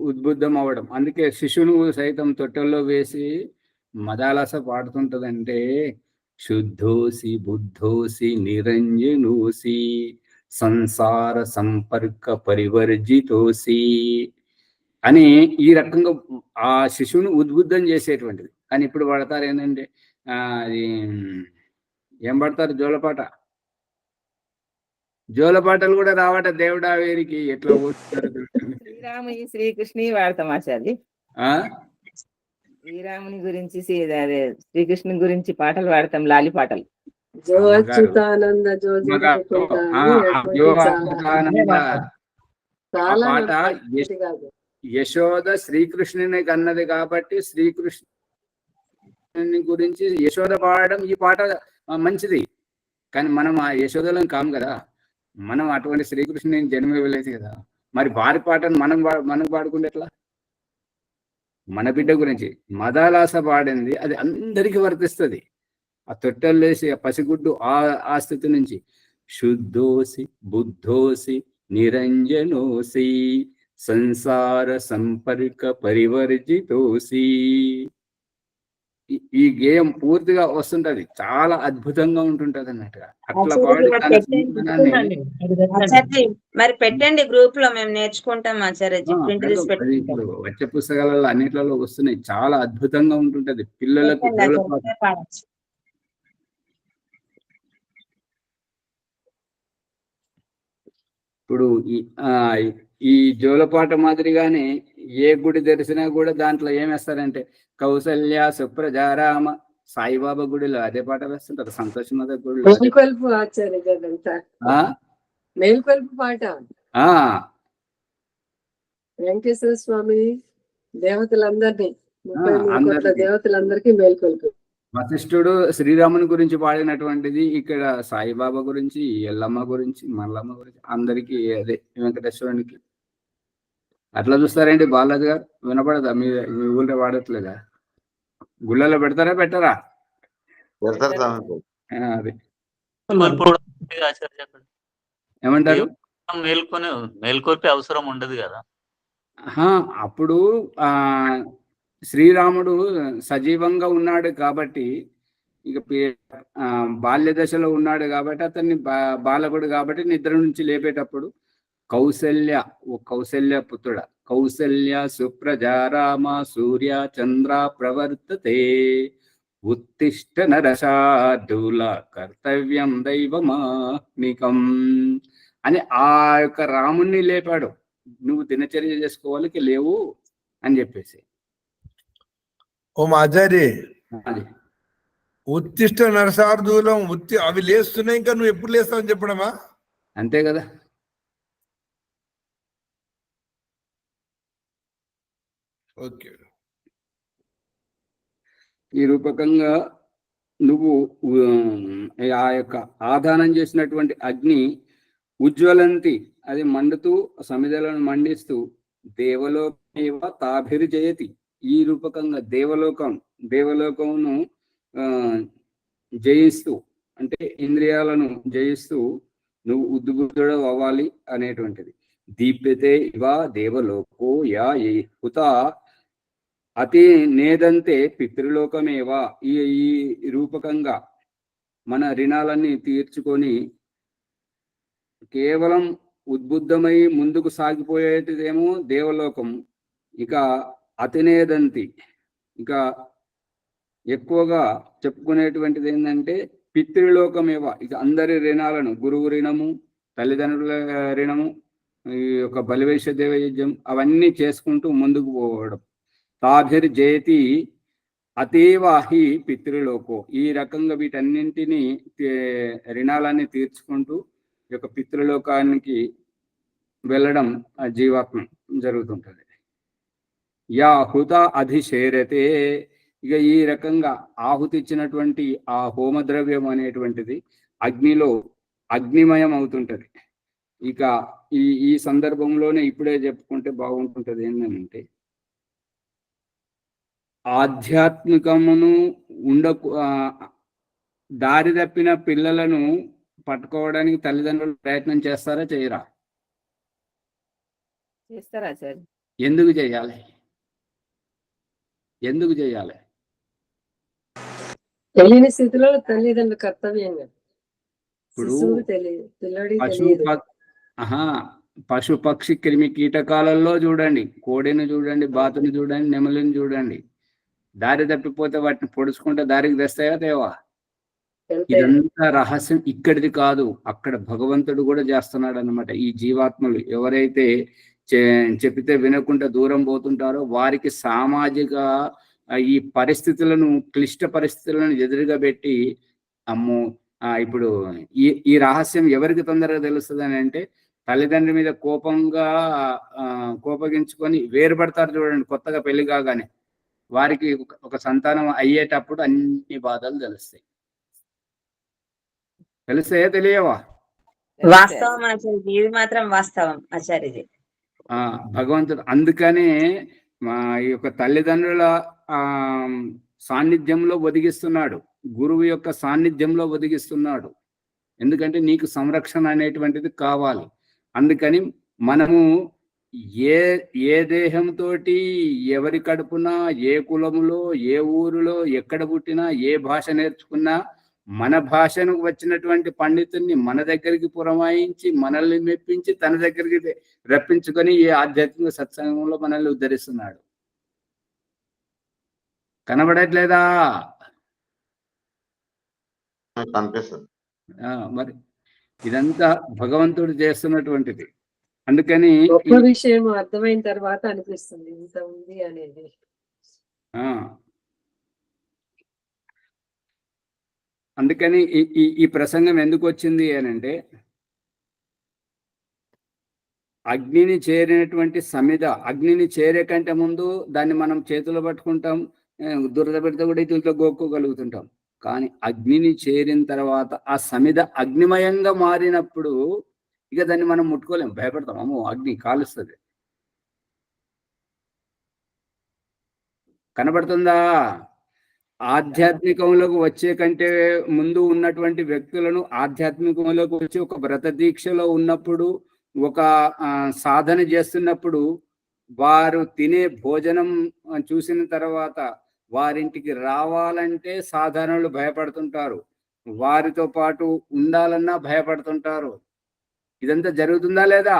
ఉద్బుద్ధం అవ్వడం. అందుకే శిశువును సైతం తొట్టెల్లో వేసి మదాలస పాడుతుంటదంటే, శుద్ధోసి బుద్ధోసి నిరంజనోసి సంసార సంపర్క పరివర్జితోసి అని ఈ రకంగా ఆ శిశువును ఉద్బుద్ధం చేసేటువంటిది. కానీ ఇప్పుడు పడతారు ఏంటంటే అది ఏం పడతారు, జోలపాటలు కూడా రావట దేవుడా వీరికి. ఎట్లా పోస్తారు? శ్రీరాముని శ్రీకృష్ణ వాడతాం ఆచార్య. శ్రీరాముని గురించి శ్రీకృష్ణుని గురించి పాటలు పాడతాం, లాలి పాటలు. జో అమ్మగారు అచ్యుతానంద జో అమ్మగారు జగముకుంటా ఆ అని ఆ అటువంటి జో చాలా అచ్యుతానంద ఆ చాలా పాట నడపాలి కాదు. యశోద శ్రీకృష్ణుని కన్నది కాబట్టి శ్రీకృష్ణుని గురించి యశోద పాడడం ఈ పాట మంచిది. కానీ మనం ఆ యశోదలం కాము కదా, మనం అటువంటి శ్రీకృష్ణుని జన్మ ఇవ్వలేదు కదా. మరి వారి పాటను మనం పాడుకుంటే ఎట్లా? మన బిడ్డ గురించి మదాలాస పాడింది, అది అందరికీ వర్తిస్తుంది. ఆ తొట్టెలు లేసి ఆ పసిగుడ్డు ఆ స్థితి నుంచి శుద్ధోసి బుద్ధోసి నిరంజనోసి సంసార సంపర్క పరివర్జితోసి ఈ గేయం పూర్తిగా వస్తుంటది, చాలా అద్భుతంగా ఉంటుంటది అన్నట్టుగా. అట్లా పాడి తన సంతానాన్ని మరి పెట్టండి గ్రూప్ లో, మేము నేర్చుకుంటాం ఆచార్యజీ. ప్రింట్ తీసి అది పెట్టుకుంటాం. ఇప్పుడు వచ్చే పుస్తకాలలో అన్నిట్లలో వస్తున్నాయి, చాలా అద్భుతంగా ఉంటుంటది పిల్లలకు. ఇప్పుడు ఈ జోలపాట మాదిరిగానే ఏ గుడి తెరిచినా కూడా దాంట్లో ఏం వేస్తారంటే కౌసల్య సుప్రజారామ, సాయిబాబా గుడిలో అదే పాట వేస్తుంటారు, సంతోషమాత గుడిలో మేల్కొల్పు ఆచార్య జగంతా మేల్కొల్పు పాట. వెంకటేశ్వర స్వామి దేవతలందరినీ 33 కోట్ల దేవతలందరికీ మేల్కొల్పు. వశిష్ఠుడు శ్రీరాముని గురించి పాడినటువంటిది ఇక్కడ సాయిబాబా గురించి, ఎల్లమ్మ గురించి, మల్లమ్మ గురించి, అందరికీ అదే వెంకటేశ్వరునికి. అట్లా చూస్తారేంటి బాలాజీ గారు? వినపడదా? మీ ఊళ్ళో వాడట్లేదా? గుళ్ళలో పెడతారా పెట్టరా? అది ఏమంటారు? మేల్కొల్పే అవసరం ఉండదు కదా. అప్పుడు శ్రీరాముడు సజీవంగా ఉన్నాడు కాబట్టి, ఇక బాల్య దశలో ఉన్నాడు కాబట్టి, అతన్ని బాలకుడు కాబట్టి నిద్ర నుంచి లేపేటప్పుడు కౌసల్య పుత్రుడ కౌసల్య సుప్రజారామ సూర్య చంద్ర ప్రవర్తతే ఉత్తిష్ట నరశార్దూల కర్తవ్యం దైవమాత్మికం అని ఆ యొక్క రాముణ్ణి లేపాడు. నువ్వు దినచర్య చేసుకోవాలి, లేవు అని చెప్పేసి. ఓం ఆచార్య, ఉత్తిష్ట నరసార్దూలం అవి లేస్తున్నాయి, ఇంకా నువ్వు ఎప్పుడు లేస్తావు అని చెప్పడమా? అంతే కదా. ఓకే. ఈ రూపకంగా నువ్వు ఆ యొక్క ఆదానం చేసినటువంటి అగ్ని ఉజ్వలంతి, అది మండుతూ సమిధలను మండిస్తూ దేవలోకమేవ తాభిర్జయతి. ఈ రూపకంగా దేవలోకమును జయిస్తూ, అంటే ఇంద్రియాలను జయిస్తూ నువ్వు ఉద్బుద్ధుడు అవ్వాలి అనేటువంటిది. దీప్యతే ఇవా దేవలోకో యా హుత అతి నేదంతే పితృలోకమేవా. ఈ రూపకంగా మన రుణాలన్నీ తీర్చుకొని కేవలం ఉద్బుద్ధమై ముందుకు సాగిపోయేటిదేమో దేవలోకం. ఇక అతినేదంతి, ఇక ఎక్కువగా చెప్పుకునేటువంటిది ఏంటంటే పితృలోకమేవ. ఇక అందరి రుణాలను, గురువు రుణము, తల్లిదండ్రుల రుణము, ఈ యొక్క బలివేష దేవయజ్ఞం, అవన్నీ చేసుకుంటూ ముందుకు పోవడం. తాభిర్జయతి అతీవాహి పితృలోకో. ఈ రకంగా వీటన్నింటినీ రుణాలన్నీ తీర్చుకుంటూ ఈ యొక్క పితృలోకానికి వెళ్ళడం ఆ జీవాత్మ జరుగుతుంటది. యా హుత అధిశేరతే. ఇక ఈ రకంగా ఆహుతి ఇచ్చినటువంటి ఆ హోమద్రవ్యం అనేటువంటిది అగ్నిలో అగ్నిమయం అవుతుంటది. ఇక ఈ సందర్భంలోనే ఇప్పుడే చెప్పుకుంటే బాగుంటుంటది ఏంటంటే, ఆధ్యాత్మికమును దారి తప్పిన పిల్లలను పట్టుకోవడానికి తల్లిదండ్రులు ప్రయత్నం చేస్తారా, చేయరా? చేస్తారా సార్? ఎందుకు చేయాలి? తెలియని స్థితిలో తల్లిదండ్రుల కర్తవ్యంగా. ఇప్పుడు తెలియదు. పశు పక్షి క్రిమి కీటకాలలో చూడండి, కోడిని చూడండి, బాతుని చూడండి, నెమలిని చూడండి, దారి తప్పిపోతే వాటిని పొడుచుకుంటే దారికి తెస్తాయా తేవా? ఇదంతా రహస్యం ఇక్కడిది కాదు, అక్కడ భగవంతుడు కూడా చేస్తున్నాడు అన్నమాట. ఈ జీవాత్మలు ఎవరైతే చెప్పితే వినకుండా దూరం పోతుంటారో వారికి సామాజిక ఈ పరిస్థితులను, క్లిష్ట పరిస్థితులను ఎదురుగా పెట్టి, అమ్మో ఇప్పుడు ఈ రహస్యం ఎవరికి తొందరగా తెలుస్తుంది అని అంటే, తల్లిదండ్రి మీద కోపగించుకొని వేరుపడతారు చూడండి కొత్తగా పెళ్లి కాగానే, వారికి ఒక సంతానం అయ్యేటప్పుడు అన్ని బాధలు తెలుస్తాయి. తెలుస్తాయా తెలియవా? వాస్తవం ఆచార్య, ఇది మాత్రం వాస్తవం ఆచార్యజీ. భగవంతుడు అందుకనే ఈ యొక్క తల్లిదండ్రుల సాన్నిధ్యంలో ఒదిగిస్తున్నాడు, గురువు యొక్క సాన్నిధ్యంలో ఒదిగిస్తున్నాడు. ఎందుకంటే నీకు సంరక్షణ అనేటువంటిది కావాలి. అందుకని మనము ఏ దేహంతో ఎవరి కడుపున, ఏ కులములో, ఏ ఊరిలో, ఎక్కడ పుట్టినా, ఏ భాష నేర్చుకున్నా, మన భాషను వచ్చినటువంటి పండితుల్ని మన దగ్గరికి పురమాయించి, మనల్ని మెప్పించి తన దగ్గరికి రప్పించుకొని ఈ ఆధ్యాత్మిక సత్సంగంలో మనల్ని ఉద్ధరిస్తున్నాడు. కనబడట్లేదా? మరి ఇదంతా భగవంతుడు చేస్తున్నటువంటిది. అందుకని గొప్ప విషయం అర్థమైన తర్వాత అనిపిస్తుంది ఇంత ఉంది అనేది. అందుకని ఈ ప్రసంగం ఎందుకు వచ్చింది అని అంటే, అగ్నిని చేరినటువంటి సమిధ, అగ్నిని చేరే కంటే ముందు దాన్ని మనం చేతిలో పట్టుకుంటాం, దురద పెడితే కూడా ఇట్లా గోక్కోగలుగుతుంటాం. కానీ అగ్నిని చేరిన తర్వాత ఆ సమిధ అగ్నిమయంగా మారినప్పుడు ఇక దాన్ని మనం ముట్టుకోలేం, భయపడతాం, అమ్మో అగ్ని కాలుస్తుంది. కనబడుతుందా? ఆధ్యాత్మికంలోకి వచ్చే కంటే ముందు ఉన్నటువంటి వ్యక్తులను ఆధ్యాత్మికంలోకి వచ్చి ఒక వ్రత దీక్షలో ఉన్నప్పుడు, ఒక సాధన చేస్తున్నప్పుడు, వారు తినే భోజనం చూసిన తర్వాత వారింటికి రావాలంటే సాధారణలు భయపడుతుంటారు, వారితో పాటు ఉండాలన్నా భయపడుతుంటారు. ఇదంతా జరుగుతుందా లేదా?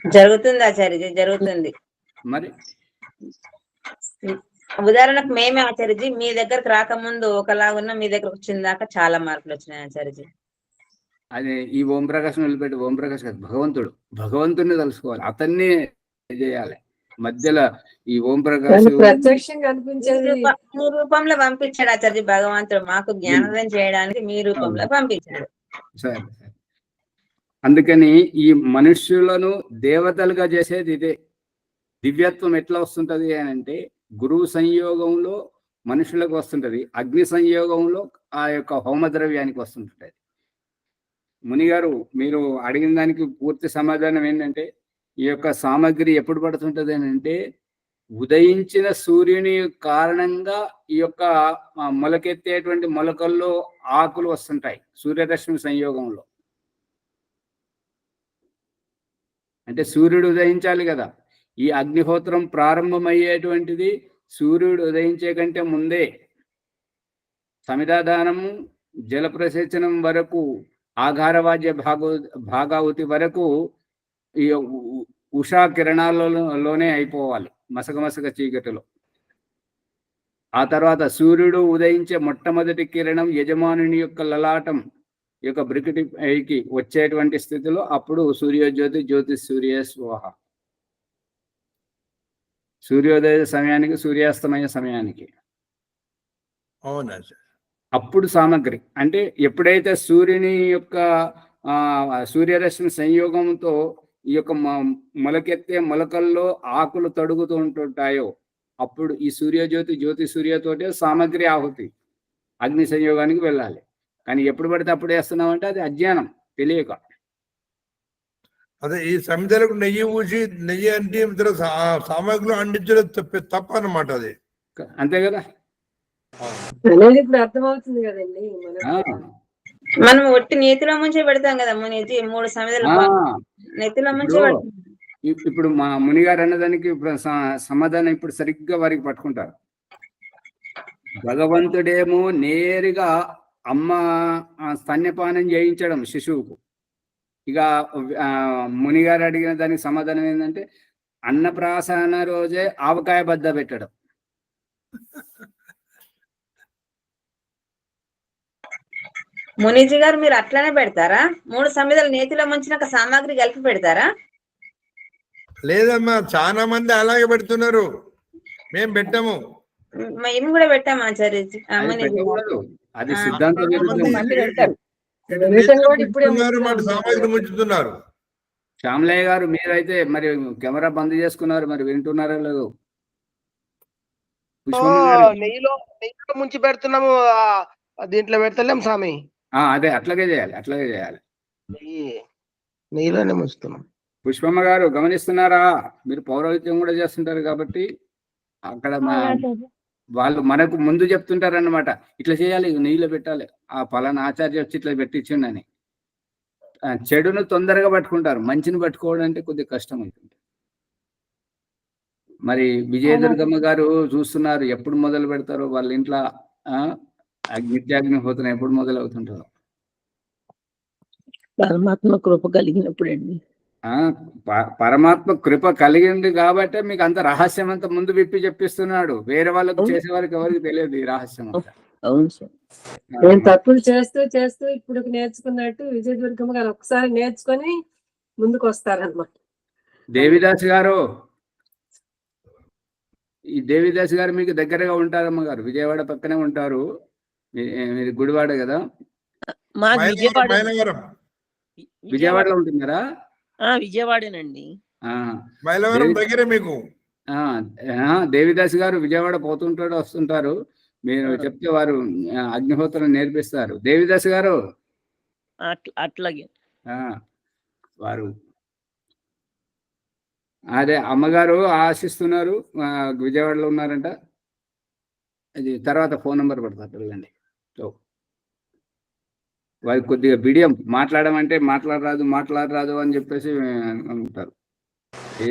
జరుగుతుంది ఆచార్యజీ, జరుగుతుంది. మరి ఉదాహరణకు మేమే ఆచార్యజీ మీ దగ్గరకు రాకముందు ఒకలాగున్నా, మీ దగ్గరకు వచ్చిన దాకా చాలా మార్పులు వచ్చినాయి ఆచార్యజీ. అదే ఈ ఓం ప్రకాశం వదిలిపెట్టి, ఓం ప్రకాశ్ కాదు, భగవంతుడిని తెలుసుకోవాలి, అతన్ని చేయాలి. మధ్యలో ఈ ఓం ప్రకాశ్ ప్రత్యక్షంగా అనిపించేది మీ రూపంలో పంపించాడు ఆచార్య భగవంతుడు, మాకు జ్ఞానోదయం చేయడానికి మీ రూపంలో పంపించాడు. సరే. అందుకని ఈ మనుష్యులను దేవతలుగా చేసేది ఇదే. దివ్యత్వం ఎట్లా వస్తుంటది అని అంటే, గురువు సంయోగంలో మనుషులకు వస్తుంటది, అగ్ని సంయోగంలో ఆ యొక్క హోమద్రవ్యానికి వస్తుంటది. మునిగారు మీరు అడిగిన దానికి పూర్తి సమాధానం ఏంటంటే, ఈ యొక్క సామగ్రి ఎప్పుడు పడుతుంటది అని అంటే, ఉదయించిన సూర్యుని కారణంగా ఈ యొక్క మొలకెత్తేటువంటి మొలకల్లో ఆకులు వస్తుంటాయి సూర్యరశ్మి సంయోగంలో. అంటే సూర్యుడు ఉదయించాలి కదా. ఈ అగ్నిహోత్రం ప్రారంభమయ్యేటువంటిది సూర్యుడు ఉదయించే కంటే ముందే. సమిధాదానము, జలప్రసేచనం వరకు, ఆఘారవాద్య భాగావతి వరకు ఈ ఉషా కిరణాలలోనే అయిపోవాలి, మసక చీకటిలో. ఆ తర్వాత సూర్యుడు ఉదయించే మొట్టమొదటి కిరణం యజమానుని యొక్క లలాటం యొక్క బ్రికిటికి వచ్చేటువంటి స్థితిలో అప్పుడు సూర్యోజ్యోతి జ్యోతి సూర్య స్వాహ. సూర్యోదయ సమయానికి, సూర్యాస్తమయ సమయానికి అవునా అప్పుడు సామగ్రి. అంటే ఎప్పుడైతే సూర్యుని యొక్క సూర్యరశ్మి సంయోగంతో ఈ యొక్క మొలకెత్తే మొలకల్లో ఆకులు తడుగుతూ ఉంటుంటాయో అప్పుడు ఈ సూర్యజ్యోతి జ్యోతి సూర్యతోటే సామగ్రి ఆహుతి అగ్ని సంయోగానికి వెళ్ళాలి. కానీ ఎప్పుడు పడితే అప్పుడు వేస్తున్నామంటే అది అజ్ఞానం, తెలియక. అదే ఈ సమిధలకు నెయ్యి ఊసి, నెయ్యి అంటే సామగ్రిలో అందించడం తప్ప అన్నమాట. అది అంతే కదా. అనేది ఇప్పుడు అర్థమవుతుంది కదండి. మనం ఒట్టి నేతిలో ముంచే పెడతాం కదా మునిజీ, 3 సమిధలు నేతిలో ముంచే పెడతాం. ఇప్పుడు మా మునిగారు అన్నదానికి సమాధానం ఇప్పుడు సరిగ్గా వారికి పట్టుకుంటారు. భగవంతుడేమో నేరుగా అమ్మ స్తన్యపానం చేయించడం శిశువుకు. ఇక మునిగారు అడిగిన దానికి సమాధానం ఏంటంటే, అన్నప్రాసన రోజే ఆవకాయ బద్ద పెట్టడం. మునిజీ గారు మీరు అట్లానే పెడతారా? 3 సమిధలు నేతిలో ముంచినాక సామాగ్రి కలిపి పెడతారా? లేదమ్మా, చాలా మంది అలాగే పెడుతున్నారు, మేము పెట్టాము. మేము కూడా పెట్టాము ఆచార్య. అది సిద్ధాంత విరుద్ధం. మంది పెడతారు. సామాగ్రి ముంచుతున్నారు. శ్యామలయ్య గారు మీరైతే మరి కెమెరా బంద్ చేసుకున్నారు, మరి వింటున్నారో లేదో? నెయ్యిలో ముంచి పెడుతున్నాము, దీంట్లో పెడతలేం స్వామి. అదే అట్లాగే చేయాలి. నెయ్యిలోనే ముంచుతున్నాం. పుష్పమ్మ గారు గమనిస్తున్నారా? మీరు పౌరోహిత్యం కూడా చేస్తుంటారు కాబట్టి అక్కడ వాళ్ళు మనకు ముందు చెప్తుంటారు అన్నమాట, ఇట్లా చేయాలి, నెయ్యిలో పెట్టాలి, ఆ పలానా ఆచార్య వచ్చి ఇట్లా పెట్టించిండని. చెడును తొందరగా పట్టుకుంటారు, మంచిని పట్టుకోవడం అంటే కొద్దిగా కష్టం అవుతుంది. మరి విజయదుర్గమ్మ గారు చూస్తున్నారు, ఎప్పుడు మొదలు పెడతారో వాళ్ళ ఇంట్లో నిత్యాగ్నిహోత్రం ఎప్పుడు మొదలవుతుంటారో. పరమాత్మ కృప కలిగినప్పుడు అండి. పరమాత్మ కృప కలిగింది కాబట్టి మీకు అంత రహస్యం అంతా ముందు విప్పి చెప్పిస్తున్నాడు. వేరే వాళ్ళకు చేసే వారికి ఎవరికి తెలియదు ఈ రహస్యం అంతా. అవును సార్. నేను తప్పులు చేస్తూ ఇప్పుడు నేర్చుకున్నట్టు విజయదుర్గమ్మ గారు ఒకసారి నేర్చుకొని ముందుకు వస్తారన్నమాట. దేవిదాస్ గారు, ఈ దేవిదాస్ గారు మీకు దగ్గరగా ఉంటారమ్మ గారు, విజయవాడ పక్కనే ఉంటారు. మీరు గుడివాడ కదా? విజయవాడలో ఉంటున్నారా? విజయవాడేనండి. దగ్గరే మీకు. దేవిదాస్ గారు విజయవాడ పోతుంటాడు, వస్తుంటారు. మీరు చెప్తే వారు అగ్నిహోత్రం నేర్పిస్తారు. దేవిదాస్ గారు అట్లాగే వారు అదే అమ్మగారు ఆశిస్తున్నారు, విజయవాడలో ఉన్నారంట. అది తర్వాత ఫోన్ నెంబర్ పడతారు వెళ్ళండి. వారికి కొద్దిగా బిడియం, మాట్లాడమంటే మాట్లాడరాదు అని చెప్పేసి అంటారు.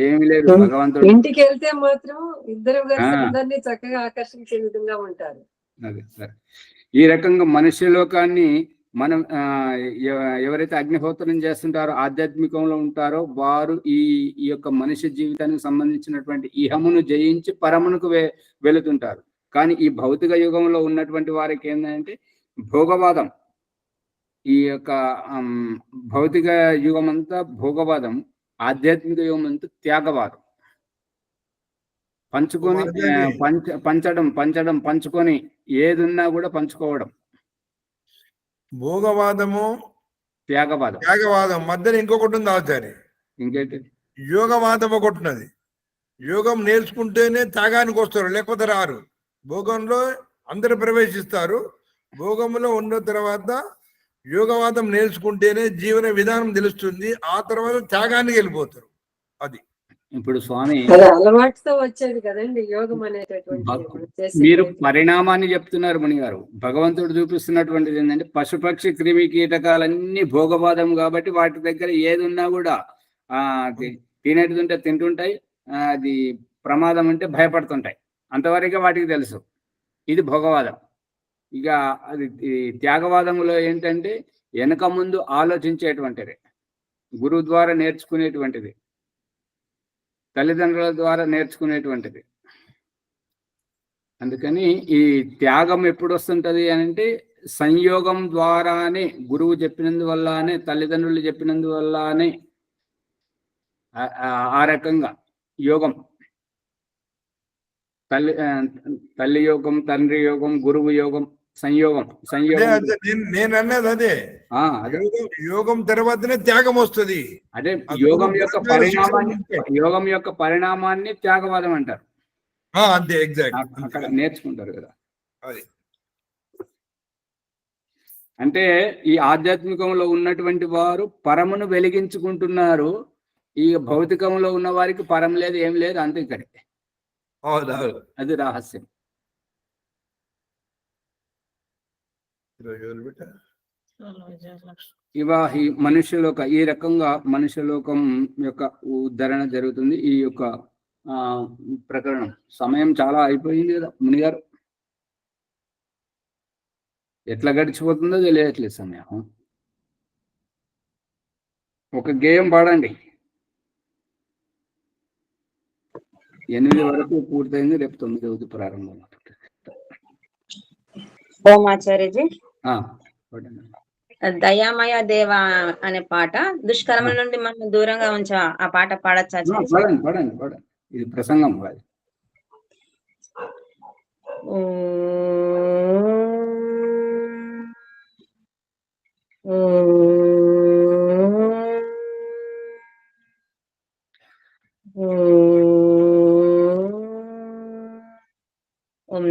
ఏమి లేదు, భగవంతుడు ఇంటికి వెళ్తే మాత్రం ఇద్దరు అందరినీ చక్కగా ఆకర్షించే విధంగా ఉంటారు. అదే సరే. ఈ రకంగా మనుష్య లోకాన్ని మనం ఎవరైతే అగ్నిహోత్రం చేస్తుంటారో, ఆధ్యాత్మికంలో ఉంటారో, వారు ఈ యొక్క మనిషి జీవితానికి సంబంధించినటువంటి ఇహమును జయించి పరమునకు వెళుతుంటారు. కానీ ఈ భౌతిక యుగంలో ఉన్నటువంటి వారికి ఏంటంటే భోగవాదం. ఈ యొక్క భౌతిక యుగం అంతా భోగవాదం, ఆధ్యాత్మిక యుగం అంతా త్యాగవాదం. పంచుకొని పంచుకొని ఏదున్నా కూడా పంచుకోవడం. భోగవాదము, త్యాగవాదం మధ్యలో ఇంకొకటి ఉంది ఆచార్య. ఇంకేంటి? యోగవాదం ఒకటి ఉన్నది. యోగం నేర్చుకుంటేనే త్యాగానికి వస్తారు, లేకపోతే రారు. భోగంలో అందరు ప్రవేశిస్తారు. భోగంలో ఉన్న తర్వాత యోగవాదం నేర్చుకుంటేనే జీవన విధానం తెలుస్తుంది. ఆ తర్వాత త్యాగానికి వెళ్ళిపోతారు. అది ఇప్పుడు స్వామి అలవాటుతో వచ్చేది కదండి యోగం అనేటటువంటి. మీరు పరిణామాన్ని చెప్తున్నారు ముని గారు. భగవంతుడు చూపిస్తున్నటువంటిది ఏంటంటే పశుపక్షి క్రిమి కీటకాలన్నీ భోగవాదం కాబట్టి వాటి దగ్గర ఏది ఉన్నా కూడా తినేటిది తింటుంటాయి, అది ప్రమాదం అంటే భయపడుతుంటాయి. అంతవరకే వాటికి తెలుసు. ఇది భోగవాదం. ఇక అది త్యాగవాదంలో ఏంటంటే వెనక ముందు ఆలోచించేటువంటిది, గురువు ద్వారా నేర్చుకునేటువంటిది, తల్లిదండ్రుల ద్వారా నేర్చుకునేటువంటిది. అందుకని ఈ త్యాగం ఎప్పుడు వస్తుంటది అంటే సంయోగం ద్వారానే, గురువు చెప్పినందువల్లనే, తల్లిదండ్రులు చెప్పినందువల్లనే ఆ రకంగా యోగం, తల్లి యోగం, తండ్రి యోగం, గురువు యోగం, సంయోగం. నేను అన్నది అదే. యోగం తర్వాతనే త్యాగం వస్తుంది. అదే యోగం యొక్క పరిణామాన్ని త్యాగవాదం అంటారు. అంతే, ఎగ్జాక్ట్. అక్కడ నేర్చుకుంటారు కదా. అంటే ఈ ఆధ్యాత్మికంలో ఉన్నటువంటి వారు పరమును వెలిగించుకుంటున్నారు. ఈ భౌతికంలో ఉన్న వారికి పరం లేదు, ఏం లేదు, అంతే. ఇక్కడే అది రహస్యం. ఈ మనుష్యలోక ఈ రకంగా మనుష్యలోకం యొక్క ఉద్ధరణ జరుగుతుంది. ఈ యొక్క ప్రకరణం సమయం చాలా అయిపోయింది కదా ముని గారు. ఎట్లా గడిచిపోతుందో తెలియట్లేదు సమయం. ఒక గేయం పాడండి. 8 వరకు పూర్తయింది, రేపు 9 అవుతుంది ప్రారంభం. ఓం ఆచార్యజీ. దయామయ దేవ అనే పాట, దుష్కర్మల నుండి మనం దూరంగా ఉంచా, ఆ పాట పాడచ్చా? పాడండి. ఇది ప్రసంగం కాదు. ఓం ఓం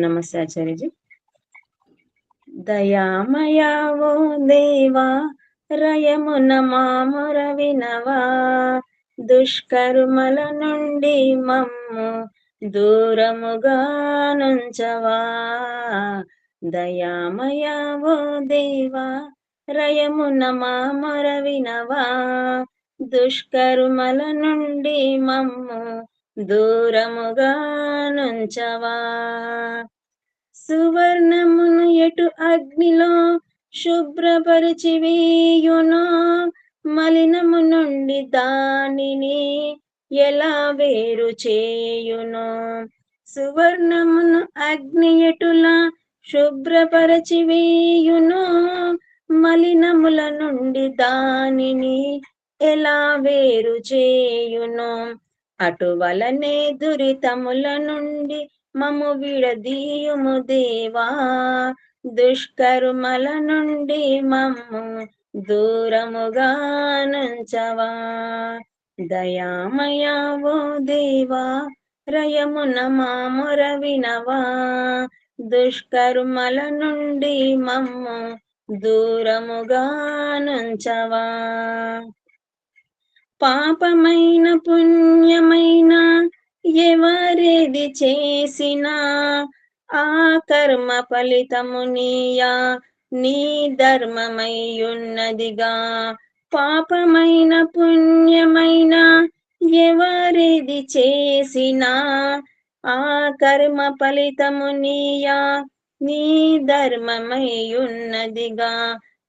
నమస్తే ఆచార్యజీ. దయామయా ఓ దేవా రయమున మాముర వినవా, దుష్కర్మల నుండి మమ్ము దూరముగా నుంచవా. దయామయా ఓ దేవా రయమున మాముర వినవా, దుష్కర్మల నుండి మమ్ము దూరముగా నుంచవా. సువర్ణమును ఎటు అగ్నిలో శుభ్రపరిచి వేయునో, మలినము నుండి దానిని ఎలా వేరు చేయునో. సువర్ణమును అగ్ని ఎటులా శుభ్రపరచి వేయునో, మలినముల నుండి దానిని ఎలా వేరు చేయునో. అటువలనే దురితముల నుండి మము విడదీయుము దేవా, దుష్కర్మల నుండి మమ్ము దూరముగా నుంచవా. దయామయా ఓ దేవా రయమున మాముర వినవా, దుష్కర్మల నుండి మమ్ము దూరముగా నుంచవా. పాపమైన పుణ్యమైన ఎవరేది చేసినా, ఆ కర్మ ఫలితము నీయా నీ ధర్మమయ్యున్నదిగా. పాపమైన పుణ్యమైన ఎవరేది చేసినా, ఆ కర్మ ఫలితము నీయా నీ ధర్మమయ్యున్నదిగా.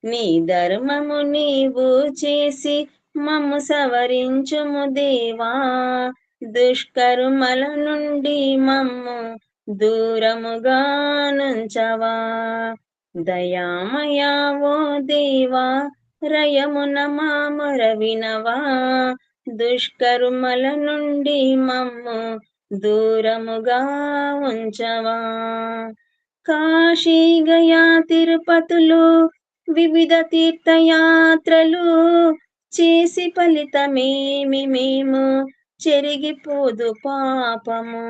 నీ ధర్మము నీవు చేసి మమ్ము సవరించుము దేవా, దుష్కర్మల నుండి మమ్ము దూరముగా నుంచవా. దయామయా ఓ దేవా రయమున మాముర వినవా, దుష్కర్మల నుండి మమ్ము దూరముగా ఉంచవా. కాశీ గయా తిరుపతులు వివిధ తీర్థయాత్రలు చేసి ఫలితమేమి మేము చెరిగిపోదు పాపము.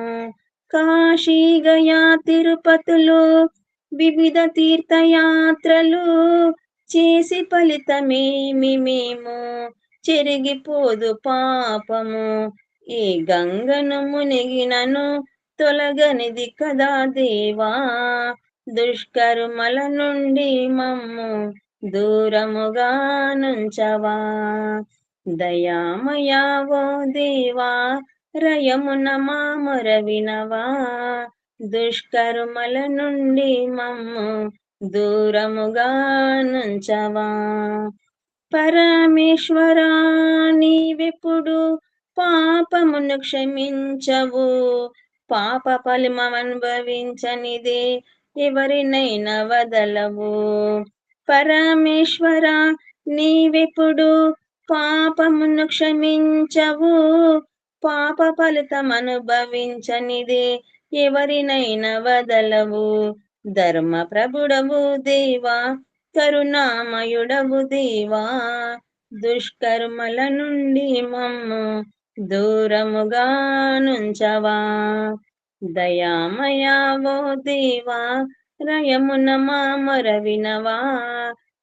కాశీ గయా తిరుపతులు వివిధ తీర్థయాత్రలు చేసి ఫలితమేమి మేము చెరిగిపోదు పాపము. ఈ గంగను మునిగినను తొలగనిది కదా దేవా, దుష్కర్మల నుండి మమ్ము దూరముగా నుంచవా. దయామయా ఓ దేవా రయమున మాముర వినవా, దుష్కర్మల నుండి మమ్ము దూరముగా నుంచవా. పరమేశ్వరా నీవెప్పుడు పాపమును క్షమించవు, పాప ఫలమనుభవించనిదే ఎవరినైనా వదలవు. పరమేశ్వర నీవెప్పుడు పాపమును క్షమించవు, పాప ఫలితం అనుభవించనిదే ఎవరినైనా వదలవు. ధర్మ ప్రభుడవు దేవా కరుణామయుడవు దేవా, దుష్కర్మల నుండి మమ్ము దూరముగా నుంచవా. దయామయా ఓ దేవా రయమున మాముర వినవా,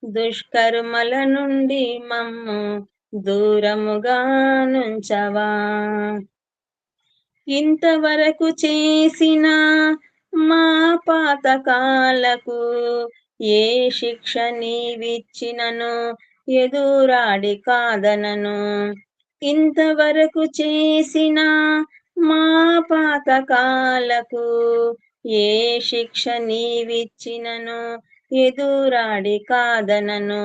దుష్కర్మల నుండి మమ్ము దూరముగా నుంచవా. ఇంతవరకు చేసిన మా పాతకాలకు ఏ శిక్ష నీవిచ్చినను ఎదురాడి కాదనను. ఇంతవరకు చేసిన మా పాతకాలకు ఏ శిక్ష నీవిచ్చినను ఎదురాడి కాదనను.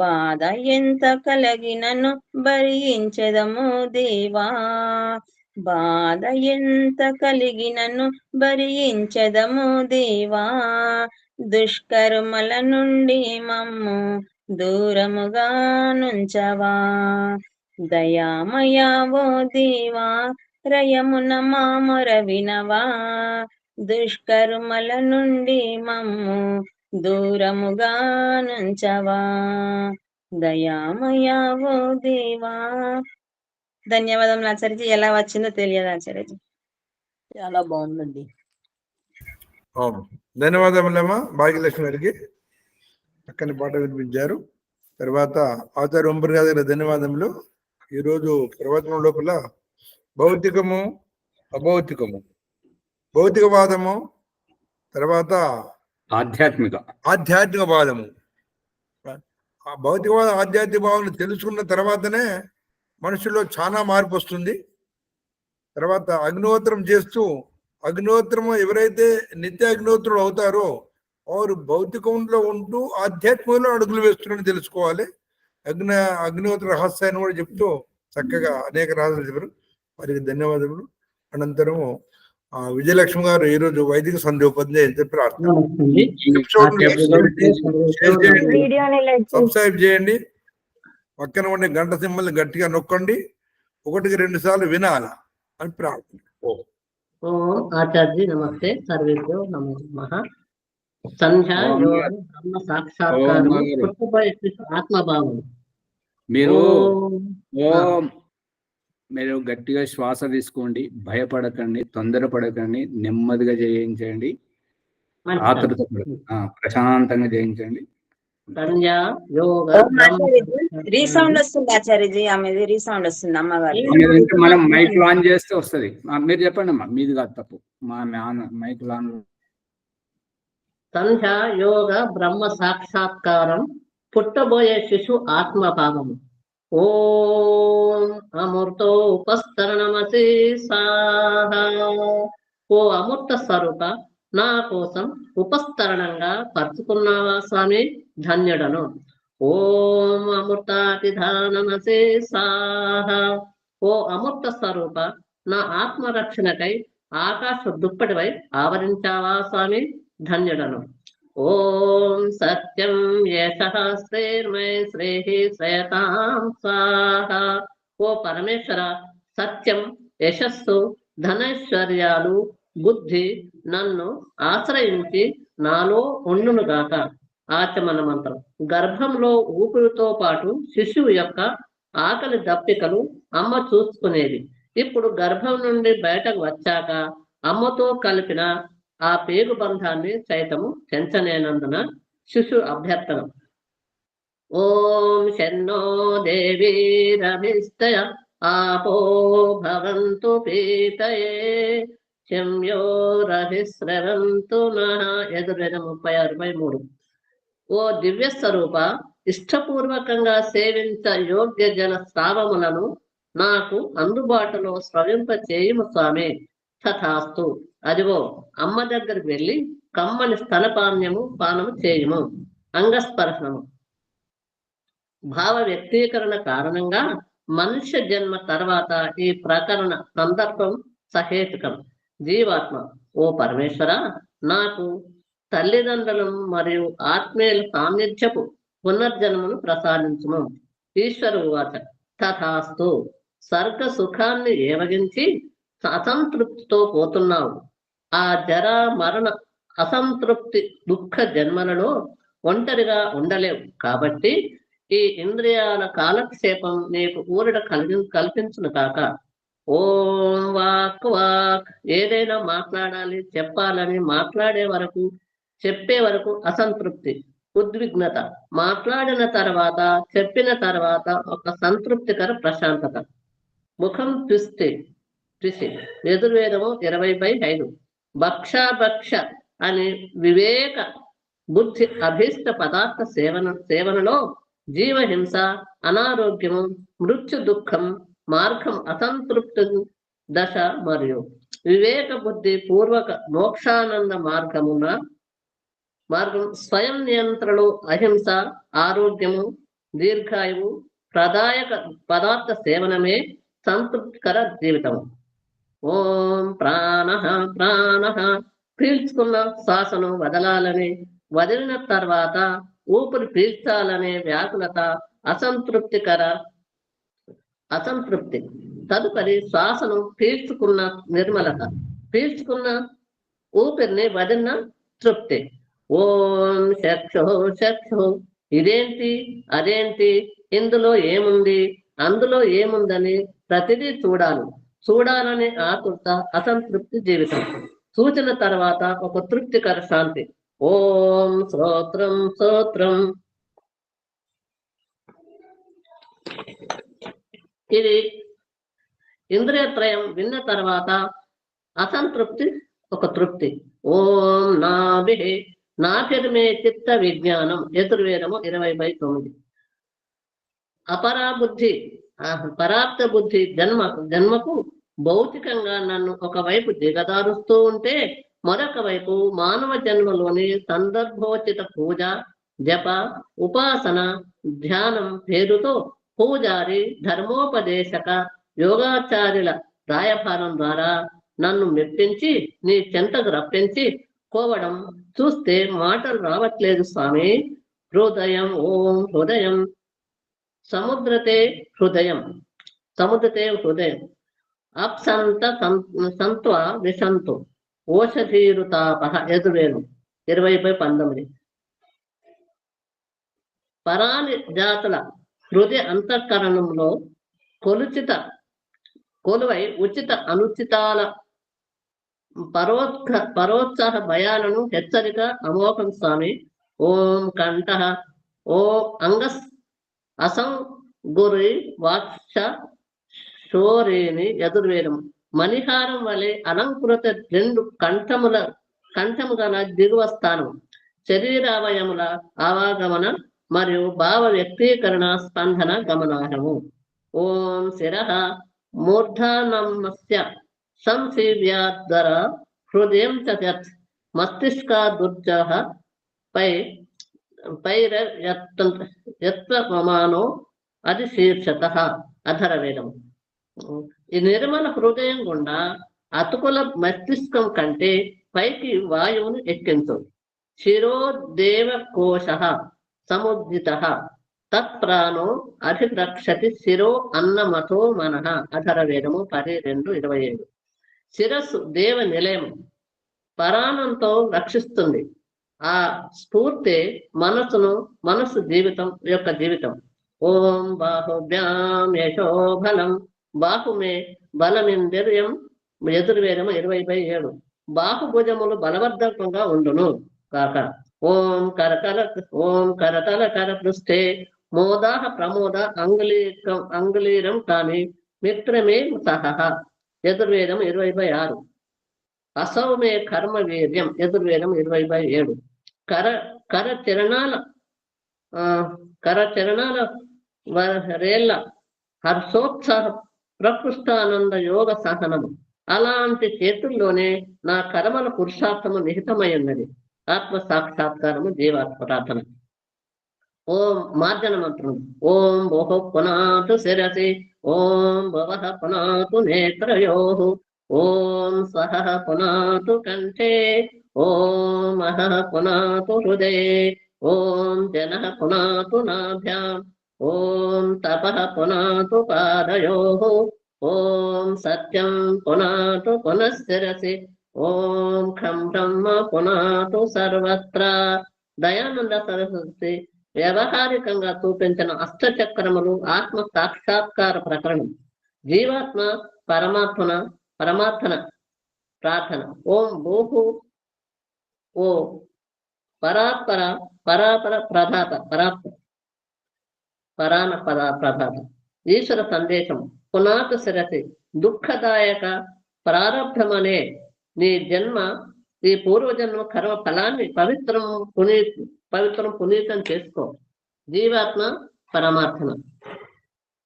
బాధ ఎంత కలిగినను భరించెదము దేవా, బాధ ఎంత కలిగినను భరించెదము దేవా, దుష్కర్మల నుండి మమ్ము దూరముగా నుంచవా. దయామయా ఓ దేవా రయమున మాముర వినవా, దుష్కర్మల నుండి మమ్ము దూరముగా నుంచవా దయామయావో దేవా. ధన్యవాదములు ఆచార్యజీ. ఎలా వచ్చిందో తెలియదు ఆచార్యజీ. చాలా బాగుందండి. ధన్యవాదములేమా భాగ్యలక్ష్మి గారికి, చక్కని పాట వినిపించారు. తర్వాత ఆచార్య ఓంపర్ గారి ధన్యవాదములు. ఈరోజు ప్రవచనం లోపల భౌతికము అభౌతికము, భౌతికవాదము, తర్వాత ఆధ్యాత్మికవాదము. ఆ భౌతికవాద ఆధ్యాత్మిక భావం తెలుసుకున్న తర్వాతనే మనుషుల్లో చాలా మార్పు వస్తుంది. తర్వాత అగ్నిహోత్రం చేస్తూ, అగ్నిహోత్రము ఎవరైతే నిత్య అగ్నిహోత్రులు అవుతారో వారు భౌతికంలో ఉంటూ ఆధ్యాత్మికంలో అడుగులు వేస్తున్నారని తెలుసుకోవాలి. అగ్నిహోత్ర రహస్యాన్ని కూడా చెప్తూ చక్కగా అనేక రహస్యాలు చెప్పారు. వారికి ధన్యవాదములు. అనంతరము విజయలక్ష్మి గారు ఈరోజు వైదిక సంధ్యోపాధ్యాయ చెప్పి సబ్స్క్రైబ్ చేయండి. పక్కన ఉండే గంట సింబల్ని గట్టిగా నొక్కండి. 1-2 సార్లు వినాలా అని ప్రార్థన. ఓం ఆచార్య నమస్తే. సర్వేభ్యో నమో నమః. సంధ్యా యోగ బ్రహ్మ సాక్షాత్కారం ఆత్మభావం. మీరు గట్టిగా శ్వాస తీసుకోండి, భయపడకండి, తొందరపడకండి, నెమ్మదిగా జయించండి, ఆతృత ప్రశాంతంగా జయించండి. రీసౌండ్ వస్తుంది ఆచార్యజీ, ఆమెది రీసౌండ్ వస్తుంది అమ్మగారు. మనం మైక్ ఆన్ చేస్తే వస్తుంది. మీరు చెప్పండి అమ్మా, మీది కాదు తప్పు, మా మైక్ ఆన్. సంధ్య యోగ బ్రహ్మ సాక్షాత్కారం పుట్టబోయే శిశు ఆత్మభావము. ఓం అమృతో ఉపస్తరణమసి సాహ. ఓ అమృత స్వరూప, నా కోసం ఉపస్తరణంగా పరుచుకున్నావా స్వామి, ధన్యుడను. ఓం అమృతాభిధానమసి సాహ. ఓ అమృత స్వరూప, నా ఆత్మరక్షణకై ఆకాశ దుప్పటిపై ఆవరించావా స్వామి, ధన్యుడను. ఓం సత్యం యశః శ్రీర్మై శ్రేహి శ్రేయతాం స్వాహ. ఓ పరమేశ్వర, సత్యం, యశస్సు, ధనైశ్వర్యాలు, బుద్ధి నన్ను ఆశ్రయించి నాలో ఉండునుగాక. ఆచమన మంత్రం. గర్భంలో ఊపిరితో పాటు శిశువు యొక్క ఆకలి దప్పికలు అమ్మ చూసుకునేది. ఇప్పుడు గర్భం నుండి బయటకు వచ్చాక అమ్మతో కలిపిన ఆ పేగు బంధాన్ని సైతము తెంచనేనందున శిశు అభ్యర్థన. ఓం శన్నో దేవీరభిస్తయ ఆపో భవంతు పీతయే శమ్యోరభిస్రవంతు నః. యజుర్వేద 36:3. ఓ దివ్య స్వరూప, ఇష్టపూర్వకంగా సేవించ యోగ్య జన శ్రావములను నాకు అందుబాటులో స్రవింప చేయుము స్వామి. తథాస్తు. అదిగో అమ్మ దగ్గరికి వెళ్ళి కమ్మని స్థలపానము చేయుము. అంగస్పర్శనము. భావ వ్యక్తీకరణ కారణంగా మనుష్య జన్మ తర్వాత ఈ ప్రకరణ సందర్భం సహేతుకం. జీవాత్మ, ఓ పరమేశ్వర, నాకు తల్లిదండ్రులను మరియు ఆత్మీయుల సాన్నిధ్యపు పునర్జన్మను ప్రసాదించుము. ఈశ్వర ఉవాచ. తథాస్తు. స్వర్గ సుఖాన్ని ఏవగించి అసంతృప్తితో పోతున్నావు. ఆ జర మరణ అసంతృప్తి దుఃఖ జన్మలలో ఒంటరిగా ఉండలేవు. కాబట్టి ఈ ఇంద్రియాల కాలక్షేపం నీకు ఊరట కల్పించును కాక. ఓం వాక్ వాక్. ఏదైనా మాట్లాడాలి, చెప్పాలని మాట్లాడే వరకు, చెప్పే వరకు అసంతృప్తి, ఉద్విగ్నత. మాట్లాడిన తర్వాత, చెప్పిన తర్వాత ఒక సంతృప్తికర ప్రశాంతత. ముఖం త్విస్తే యజుర్వేదము 20/5. భక్ష అని వివేక బుద్ధి అభీష్ట పదార్థ సేవనలో జీవహింస, అనారోగ్యము, మృత్యు దుఃఖం, మార్గం అసంతృప్తి దశ మరియు వివేక బుద్ధి పూర్వక మోక్షానంద మార్గం స్వయం నియంత్రణలు, అహింస, ఆరోగ్యము, దీర్ఘాయువు, ప్రదాయక పదార్థ సేవనమే సంతృప్తికర జీవితము. ఓం ప్రాణ. పీల్చుకున్న శ్వాసను వదలాలని, వదిలిన తర్వాత ఊపిరి పీల్చాలనే వ్యాకులత అసంతృప్తి. తదుపరి శ్వాసను పీల్చుకున్న నిర్మలత, పీల్చుకున్న ఊపిరిని వదిలిన తృప్తి. ఓం చక్షు చక్షు. ఇదేంటి అదేంటి, ఇందులో ఏముంది అందులో ఏముందని ప్రతిదీ చూడాలని ఆతృత అసంతృప్తి జీవితం. సూచన తర్వాత ఒక తృప్తికర శాంతి. ఓం శ్రోత్రం శ్రోత్రం. ఇది ఇంద్రియత్రయం విన్న తర్వాత అసంతృప్తి ఒక తృప్తి. ఓం నాభి. నాభిర్మే చిత్త విజ్ఞానం. యజుర్వేదము 20/9. అపరాబుద్ధి పరాప్త బుద్ధి జన్మకు భౌతికంగా నన్ను ఒకవైపు దిగదారుస్తూ ఉంటే, మరొక వైపు మానవ జన్మలోని సందర్భోచిత పూజ, జప, ఉపాసన, ధ్యానం పేరుతో పూజారి, ధర్మోపదేశక, యోగాచార్యుల రాయభారం ద్వారా నన్ను మెప్పించి నీ చెంతకు రప్పించి కోవడం చూస్తే మాటలు రావట్లేదు స్వామి. హృదయం ఓం హృదయం. సముద్రతే హృదయం. అప్సంత సంత్వ విశంతు. ఓషధీరుతాప. యజుర్వేదం 20/19. పరాని జాతుల హృదయ అంతఃకరణంలో కొలువై ఉచిత అనుచితాల పరోత్సాహ భయాలను హెచ్చరిక అమోఘం స్వామి. ఓం కంఠ. ఓ అంగస్ అసం గురి వాక్ష శోరేని. యజుర్వేదం. మణిహారం వలె అలంకృత 2 కంఠము గల దిగువ స్థానం. శరీరావయముల ఆవాగమన మరియు భావ వ్యక్తీకరణ స్పందన గమనార్హము. ఓం శిరః మూర్ధానమస్య సంశీవ్యాద్వర హృదయం చత్ మస్తిష్క దుర్జః పైరయత్వమానో అది శీర్షత. అధరవేదం. ఈ నిర్మల హృదయం గుండా అతుకుల మస్తిష్కం కంటే పైకి వాయువును ఎక్కించు. శిరోదేవ కోశ సముద్దిత తత్ప్రాణో అధిరక్షతి శిరో అన్నమతో మనః. అధరవేదము 12:27. శిరస్సు దేవ నిలయం, పరాణంతో రక్షిస్తుంది. ఆ స్ఫూర్తి మనసు జీవితం యొక్క జీవితం. ఓం బాహుభ్యాం యశోబలం. బాహుమే బలమింద్రియం. యజుర్వేదము 20/7. బాహుభుజములు బలవర్ధకంగా ఉండును కాక. ఓం కరతల కర పృష్ఠే మోదాహ ప్రమోద అంగుళీరం కాని మిత్రమే సహ. యజుర్వేదం 20/6. అసౌమే కర్మ వీర్యం. యజుర్వేదం 20/7. కరచరణాల రేళ్ల హర్షోత్సాహ ప్రకృష్టానంద యోగ సహనము. అలాంటి చేతుల్లోనే నా కర్మల పురుషార్థము నిహితమై ఉన్నది. ఆత్మ సాక్షాత్కారము జీవాత్మ ప్రార్థన. ఓం మార్జన మంత్రం. ఓం భోః పునాతు శిరసి. ఓం భవః పునాతు నేత్రయోః. ఓం స్వః పునాతు కంఠే. ఓం అహః పునాతు హృదయే. ఓం జనః పునాతు నాభ్యాం. ఓం తపః పునాతు పాదయోః. ఓం సత్యం పునాతు పునఃశిరసి. ఓం ఖం బ్రహ్మ పునాతు సర్వత్ర. దయానంద సరస్వతి వ్యవహారికంగా చూపించిన అష్టచక్రములు ఆత్మ సాక్షాత్కార ప్రకరణం. జీవాత్మ పరమాత్మన ప్రార్థన. ఓం భూహు. ఓ పరాపర ప్రధాత. ప్రధాత. ఈశ్వర సందేశం. పునాతు శిరసి. దుఃఖదాయక ప్రారబ్ధమనే నీ జన్మ, ఈ పూర్వజన్మ కర్మ ఫలాన్ని పవిత్రం పునీతం చేసుకో. జీవాత్మ పరమాత్మ.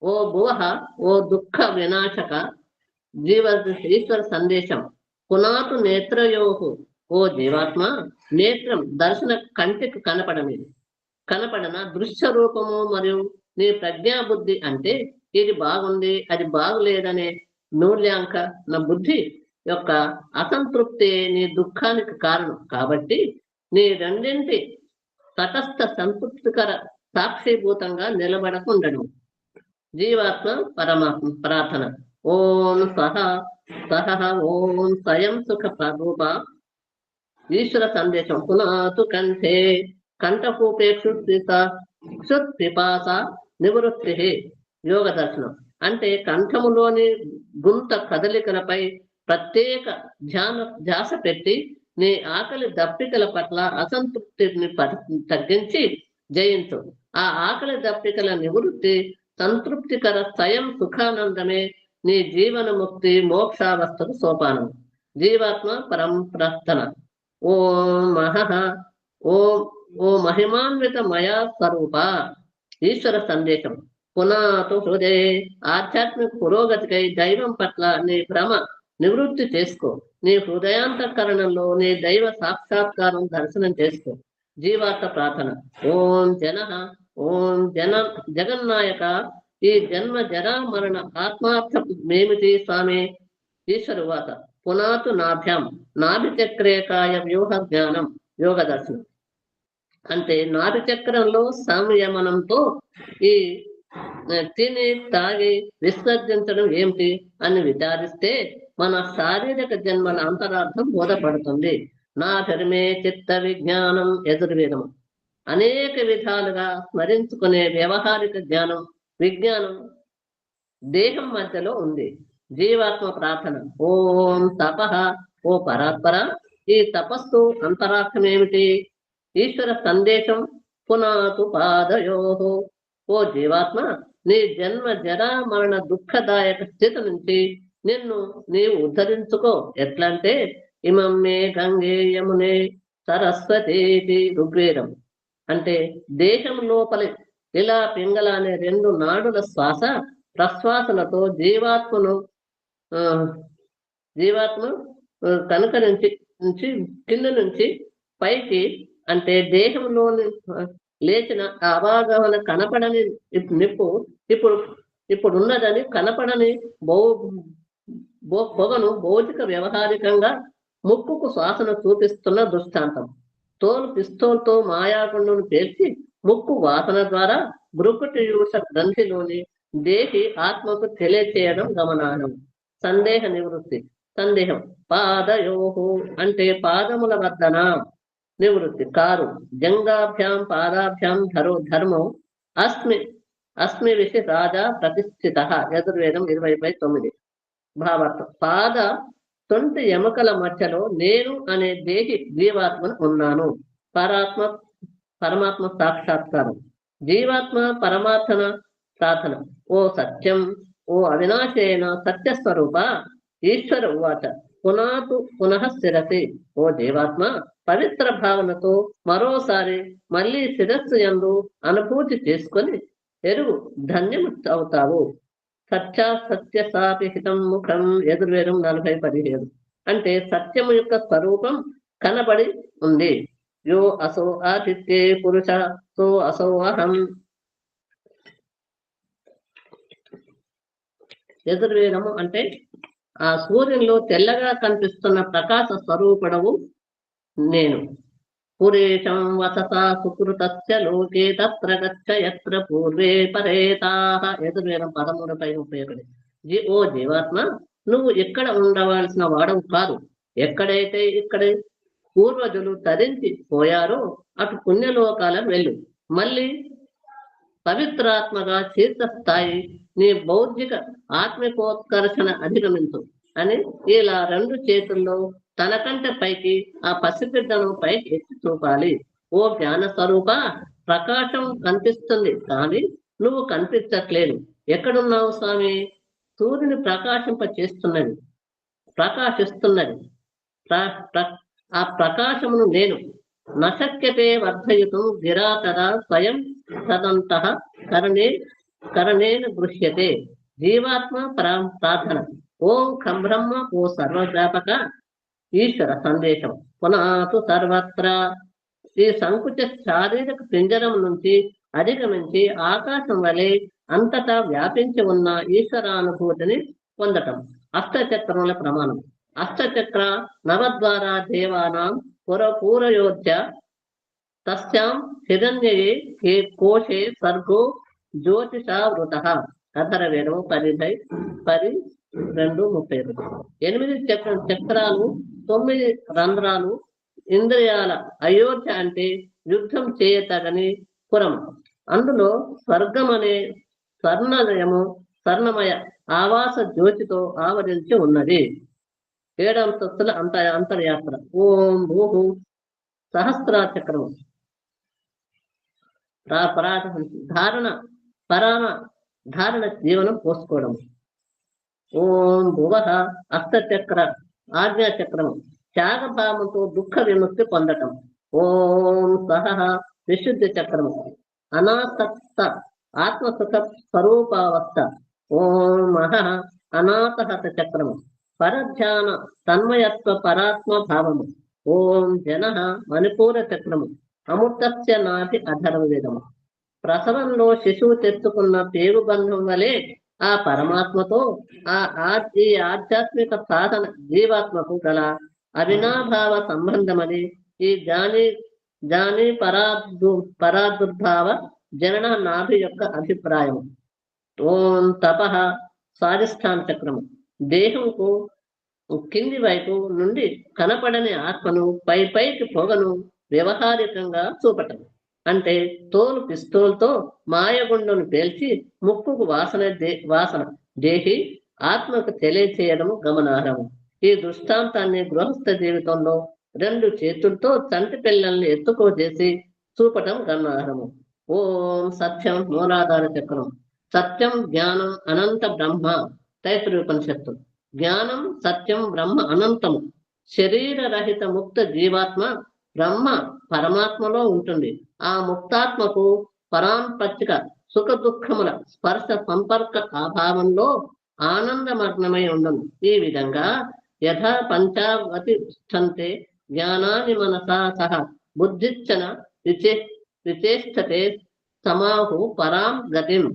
ఓ భువః. ఓ దుఃఖ వినాశక ఈశ్వర సందేశం. పునాతు నేత్రయోః. ఓ జీవాత్మ, నేత్రం దర్శన కంటికి కనపడన దృశ్య రూపము మరియు నీ ప్రజ్ఞాబుద్ధి అంటే ఇది బాగుంది అది బాగులేదనే మూల్యాంక నా బుద్ధి యొక్క అసంతృప్తి నీ దుఃఖానికి కారణం. కాబట్టి నీ రెండింటి తటస్థ సంతృప్తికర సాక్షిభూతంగా నిలబడకుండను. జీవాత్మ పరమాత్మ ప్రార్థన. ఓం సహ ఓం స్వయం సుఖ స్వరూప ఈశ్వర సందేశం పునాతు కంఠే కంఠకూపేక్షుపిపాస నివృత్తి యోగ దర్శనం అంటే కంఠములోని గుంత కదలికలపై ప్రత్యేక ధ్యాస పెట్టి నీ ఆకలి దప్పికల పట్ల అసంతృప్తిని తగ్గించి జయించు. ఆ ఆకలి దప్పికల నివృత్తి సంతృప్తికర స్వయం సుఖానందమే నీ జీవన ముక్తి మోక్షావస్థకు సోపానం. జీవాత్మ పరంప్రార్థన. ఓ మహిమాన్విత మయా స్వరూప ఈశ్వర సందేశం పునాతు హృదయ ఆధ్యాత్మిక పురోగతికై దైవం పట్ల నీ భ్రమ నివృత్తి చేసుకో. నీ హృదయాంతఃకరణంలో నీ దైవ సాక్షాత్కారం దర్శనం చేసుకో. జీవాత్మ ప్రార్థన. ఓం జగన్నాయక ఈ జన్మ జరా మరణ ఆత్మార్థమేమిటి స్వామి? ఈశ్వరువాత పునాతు నాభ్యాం నాభిచక్రేకాయ వ్యూహ జ్ఞానం యోగ దర్శనం అంటే నాభిచక్రంలో సంయమనంతో ఈ తిని తాగి విసర్జించడం ఏమిటి అని విచారిస్తే మన శారీరక జన్మల అంతరార్థం బోధపడుతుంది. నా ధర్మే చిత్త విజ్ఞానం యజుర్వేదం. అనేక విధాలుగా స్మరించుకునే వ్యవహారిక జ్ఞానం విజ్ఞానం దేహం మధ్యలో ఉంది. జీవాత్మ ప్రార్థన. ఓం తపః ఓ పరాత్పర ఈ తపస్సు అంతరార్థం ఏమిటి? ఈశ్వర సందేశం పునాతు పాదయోహో. ఓ జీవాత్మ నీ జన్మ జరా మరణ దుఃఖదాయక స్థితి నుంచి నిన్ను నీవు ఉద్ధరించుకో. ఎట్లంటే ఇమం మే గంగే యమునే సరస్వతి ఋగ్వేదం అంటే దేహం లోపలి ఇలా పింగళ అనే 2 నాడుల శ్వాస ప్రశ్వాసలతో జీవాత్మ కనుక నుంచి కింద నుంచి పైకి అంటే దేహంలోని లేచిన అవగాహన కనపడని నిప్పు ఇప్పుడున్నదని కనపడని పొగను భౌతిక వ్యవహారికంగా ముక్కుకు శ్వాసను చూపిస్తున్న దృష్టాంతం. పిస్తోల్తో మాయాకుండును పేర్చి ముక్కు వాసన ద్వారా భృకుటియూష గ్రంథిలోని దేహి ఆత్మకు తెలియచేయడం గమనానం. సందేహ నివృత్తి. సందేహం పాదయోహు అంటే పాదముల వద్దన నివృత్తి. కారు జంగాభ్యాం పాదాభ్యాం ధర్మం అస్మి విషి రాజా ప్రతిష్ఠిత యజుర్వేదం 20:9. భావార్థం పాద తొంటి ఎముకల మధ్యలో నేను అనే దేహి జీవాత్మను ఉన్నాను. పరమాత్మ సాక్షాత్కారం. జీవాత్మ పరమాత్మన ప్రార్థన. ఓ సత్యం ఓ అవినాశైన సత్యస్వరూప ఈశ్వర ఉవాచ పునాతు పునః శిరసి. ఓ జీవాత్మ పవిత్ర భావనతో మరోసారి మళ్ళీ శిరస్సు యందు అనుభూతి చేసుకొని ఎరుగు ధన్యము అవుతావు. సత్య సాపి హితం ముఖం యజుర్వేదం 40:17 అంటే సత్యము యొక్క స్వరూపం కనబడి ఉంది. యో అసో ఆదిత్యే పురుష సో అసో అహం. యజుర్వేదము అంటే ఆ సూర్యునిలో తెల్లగా కనిపిస్తున్న ప్రకాశ స్వరూపుడవు నేను. పురేశం వసతా సుకృతస్య లోకే తత్ర గచ్చ యత్ర పూర్వే పరేతాః యజుర్వేదం 13:31. ఓ జీవాత్మ నువ్వు ఇక్కడ ఉండవలసిన వాడవు కాదు. ఎక్కడైతే ఇక్కడ పూర్వజులు తరించి పోయారో అటు పుణ్యలోకాలకు వెళ్ళు. మళ్ళీ పవిత్రాత్మగా శీర్షస్థాయి నీ బౌద్ధిక ఆత్మికోత్కర్షణ అధిగమించు అని ఇలా 2 చేతుల్లో తనకంటే పైకి ఆ పసిబిడ్డను పైకి ఎత్తి చూపాలి. ఓ జ్ఞాన స్వరూప ప్రకాశం కనిపిస్తుంది కానీ నువ్వు కనిపించట్లేదు. ఎక్కడున్నావు స్వామి? సూర్యుని ప్రకాశిస్తున్నది. ఆ ప్రకాశమును నేను. నశక్యతే వర్ధయితుం గిరాతరా స్వయం తదంతః కరణేన గృహ్యతే. జీవాత్మ ప్రార్థన. ఓం ఖం బ్రహ్మ ఓ సర్వవ్యాపక ఈశ్వర సందేశం పునాతు సర్వత్ర. ఈ సంకుచ శారీరక పింజరం నుంచి అధిగమించి ఆకాశం వలె అంతటా వ్యాపించి ఉన్న ఈశ్వరానుభూతిని పొందటం. అష్టచక్రముల ప్రమాణం. అష్టచక్ర నవద్వారా దేవానాం పూరయోధ్య తస్యాం హిరణ్యయే కోశే సర్గో జ్యోతిషావృత. అథర్వవేదము 10:2:32. 8 చక్రాలు 9 రంధ్రాలు ఇంద్రియాల అయోధ్య అంటే యుద్ధం చేయతగని పురం. అందులో స్వర్గం అనే స్వర్ణమయ ఆవాస జ్యోతితో ఆవరించి ఉన్నది. 7వ అంతస్తుల అంతర్యాత్ర. ఓం భూహు సహస్రాచక్రము. ధారణ జీవనం పోసుకోవడం. ఓం భువః అష్టచక్ర ఆజ్ఞాచక్రము. త్యాగభావంతో దుఃఖ విముక్తి పొందటం. ఓం సహః విశుద్ధి చక్రము. అనాసక్త ఆత్మసుఖ స్వరూపావస్థ. ఓం మహః అనాథహత చక్రము. పరధ్యాన తన్మయత్వ పరాత్మ భావము. ఓం జనః మణిపూర చక్రము. అమృతస్య నాభి అధర్వవేదము. ప్రసవంలో శిశువు తెచ్చుకున్న పేగుబంధం వలె ఆ పరమాత్మతో ఈ ఆధ్యాత్మిక సాధన జీవాత్మకు గల అవినాభావ సంబంధమని ఈ జాని పరాదుర్భావ జనన నాభి యొక్క అభిప్రాయం. ఓం తపః స్వాధిష్టాన చక్రము. దేహంకు కింది వైపు నుండి కనపడని ఆత్మను పైకి పొగను వ్యవహారికంగా చూపటం. అంటే తోలు పిస్తోల్తో మాయగుండును పేల్చి ముక్కుకు వాసన దేహి ఆత్మకు తెలియచేయడము గమనార్హము. ఈ దృష్టాంతాన్ని గృహస్థ జీవితంలో 2 చేతులతో చంటి పిల్లల్ని ఎత్తుకోజేసి చూపటం గమనార్హము. ఓం సత్యం మూలాధార చక్రం. సత్యం జ్ఞానం అనంత బ్రహ్మ. తైత్రీయోపనిషత్తు. జ్ఞానం సత్యం బ్రహ్మ అనంతము. శరీరరహిత ముక్త జీవాత్మ బ్రహ్మ పరమాత్మలో ఉంటుంది. ఆ ముక్తాత్మకు పరాంపచ్చిక సుఖ దుఃఖముల స్పర్శ సంపర్క అభావంలో ఆనందమగ్నమై ఉండను. ఈ విధంగా యథా పంచావతి స్థంతే జ్ఞానాన్ని మనసా సహ బుద్ధిచ్చన విచేష్టతే సమాహు పరాం గతిం.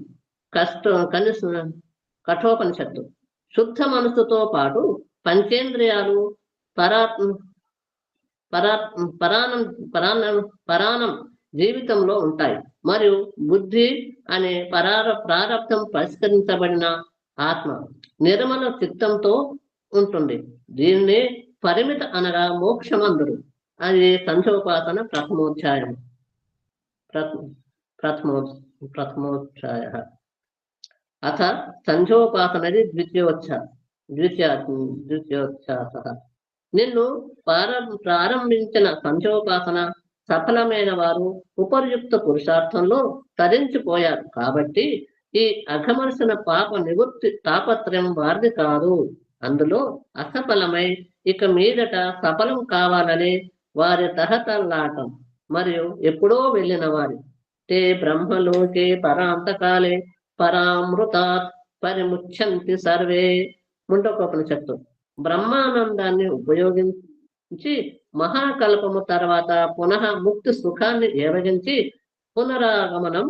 కఠోపనిషత్తు. శుద్ధ మనసుతో పాటు పంచేంద్రియాలు పరాణం జీవితంలో ఉంటాయి. మరియు బుద్ధి అనే ప్రారబ్ధం పరిష్కరించబడిన ఆత్మ నిర్మల చిత్తంతో ఉంటుంది. దీన్ని పరిమిత అనగా మోక్షమందురు. అది సంధ్యోపాసన ప్రథమోధ్యాయ. అథ సంధ్యోపాసనది ద్వితీయోధ్యాస. నిన్ను ప్రారంభించిన సంధ్యోపాసన సఫలమైన వారు ఉపర్యుక్త పురుషార్థంలో తరించిపోయారు. కాబట్టి ఈ అఘమర్షణ పాప నివృత్తి తాపత్రయం వారిది కాదు. అందులో అసఫలమై ఇక మీదట సఫలం కావాలని వారి తహతల్లాటం. మరియు ఎప్పుడో వెళ్ళిన వారి తే బ్రహ్మలోకే పరాంతకాలే పరామృతాత్ పరిముచ్యంతి సర్వే. ముండకోపనిషత్తు. బ్రహ్మానందాన్ని ఉపయోగించి మహాకల్పము తర్వాత పునః ముక్తి సుఖాన్ని ఏవగించి పునరాగమనం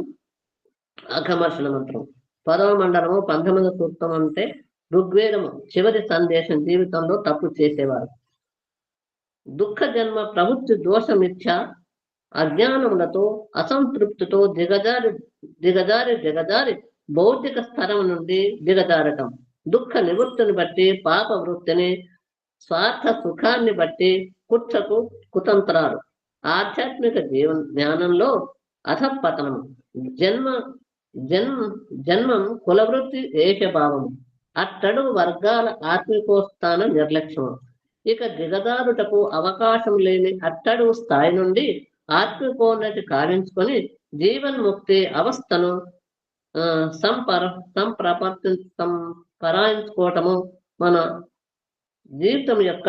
అఘమర్షణ మంత్రం. 10వ మండలము 19వ సూక్తం. అంటే ఋగ్వేదము చివరి సందేశం. జీవితంలో తప్పు చేసేవారు దుఃఖ జన్మ ప్రవృత్తి దోషమిథ్య అజ్ఞానములతో అసంతృప్తితో దిగజారి భౌతిక స్థలం నుండి దిగజారటం. దుఃఖ నివృత్తిని బట్టి పాప వృత్తిని, స్వార్థ సుఖాన్ని బట్టి కుతంత్రాలు. ఆధ్యాత్మిక జ్ఞానంలో అధపతనము. జన్మం కులవృత్తి ఏషభావము. అట్టడుగు వర్గాల ఆత్మికోత్థాన నిర్లక్ష్యము. ఇక దిగజారుటకు అవకాశం లేని అట్టడుగు స్థాయి నుండి ఆత్మికోన్నతి కావించుకొని జీవన్ముక్తి అవస్థను పరాయించుకోవటము మన జీవితం యొక్క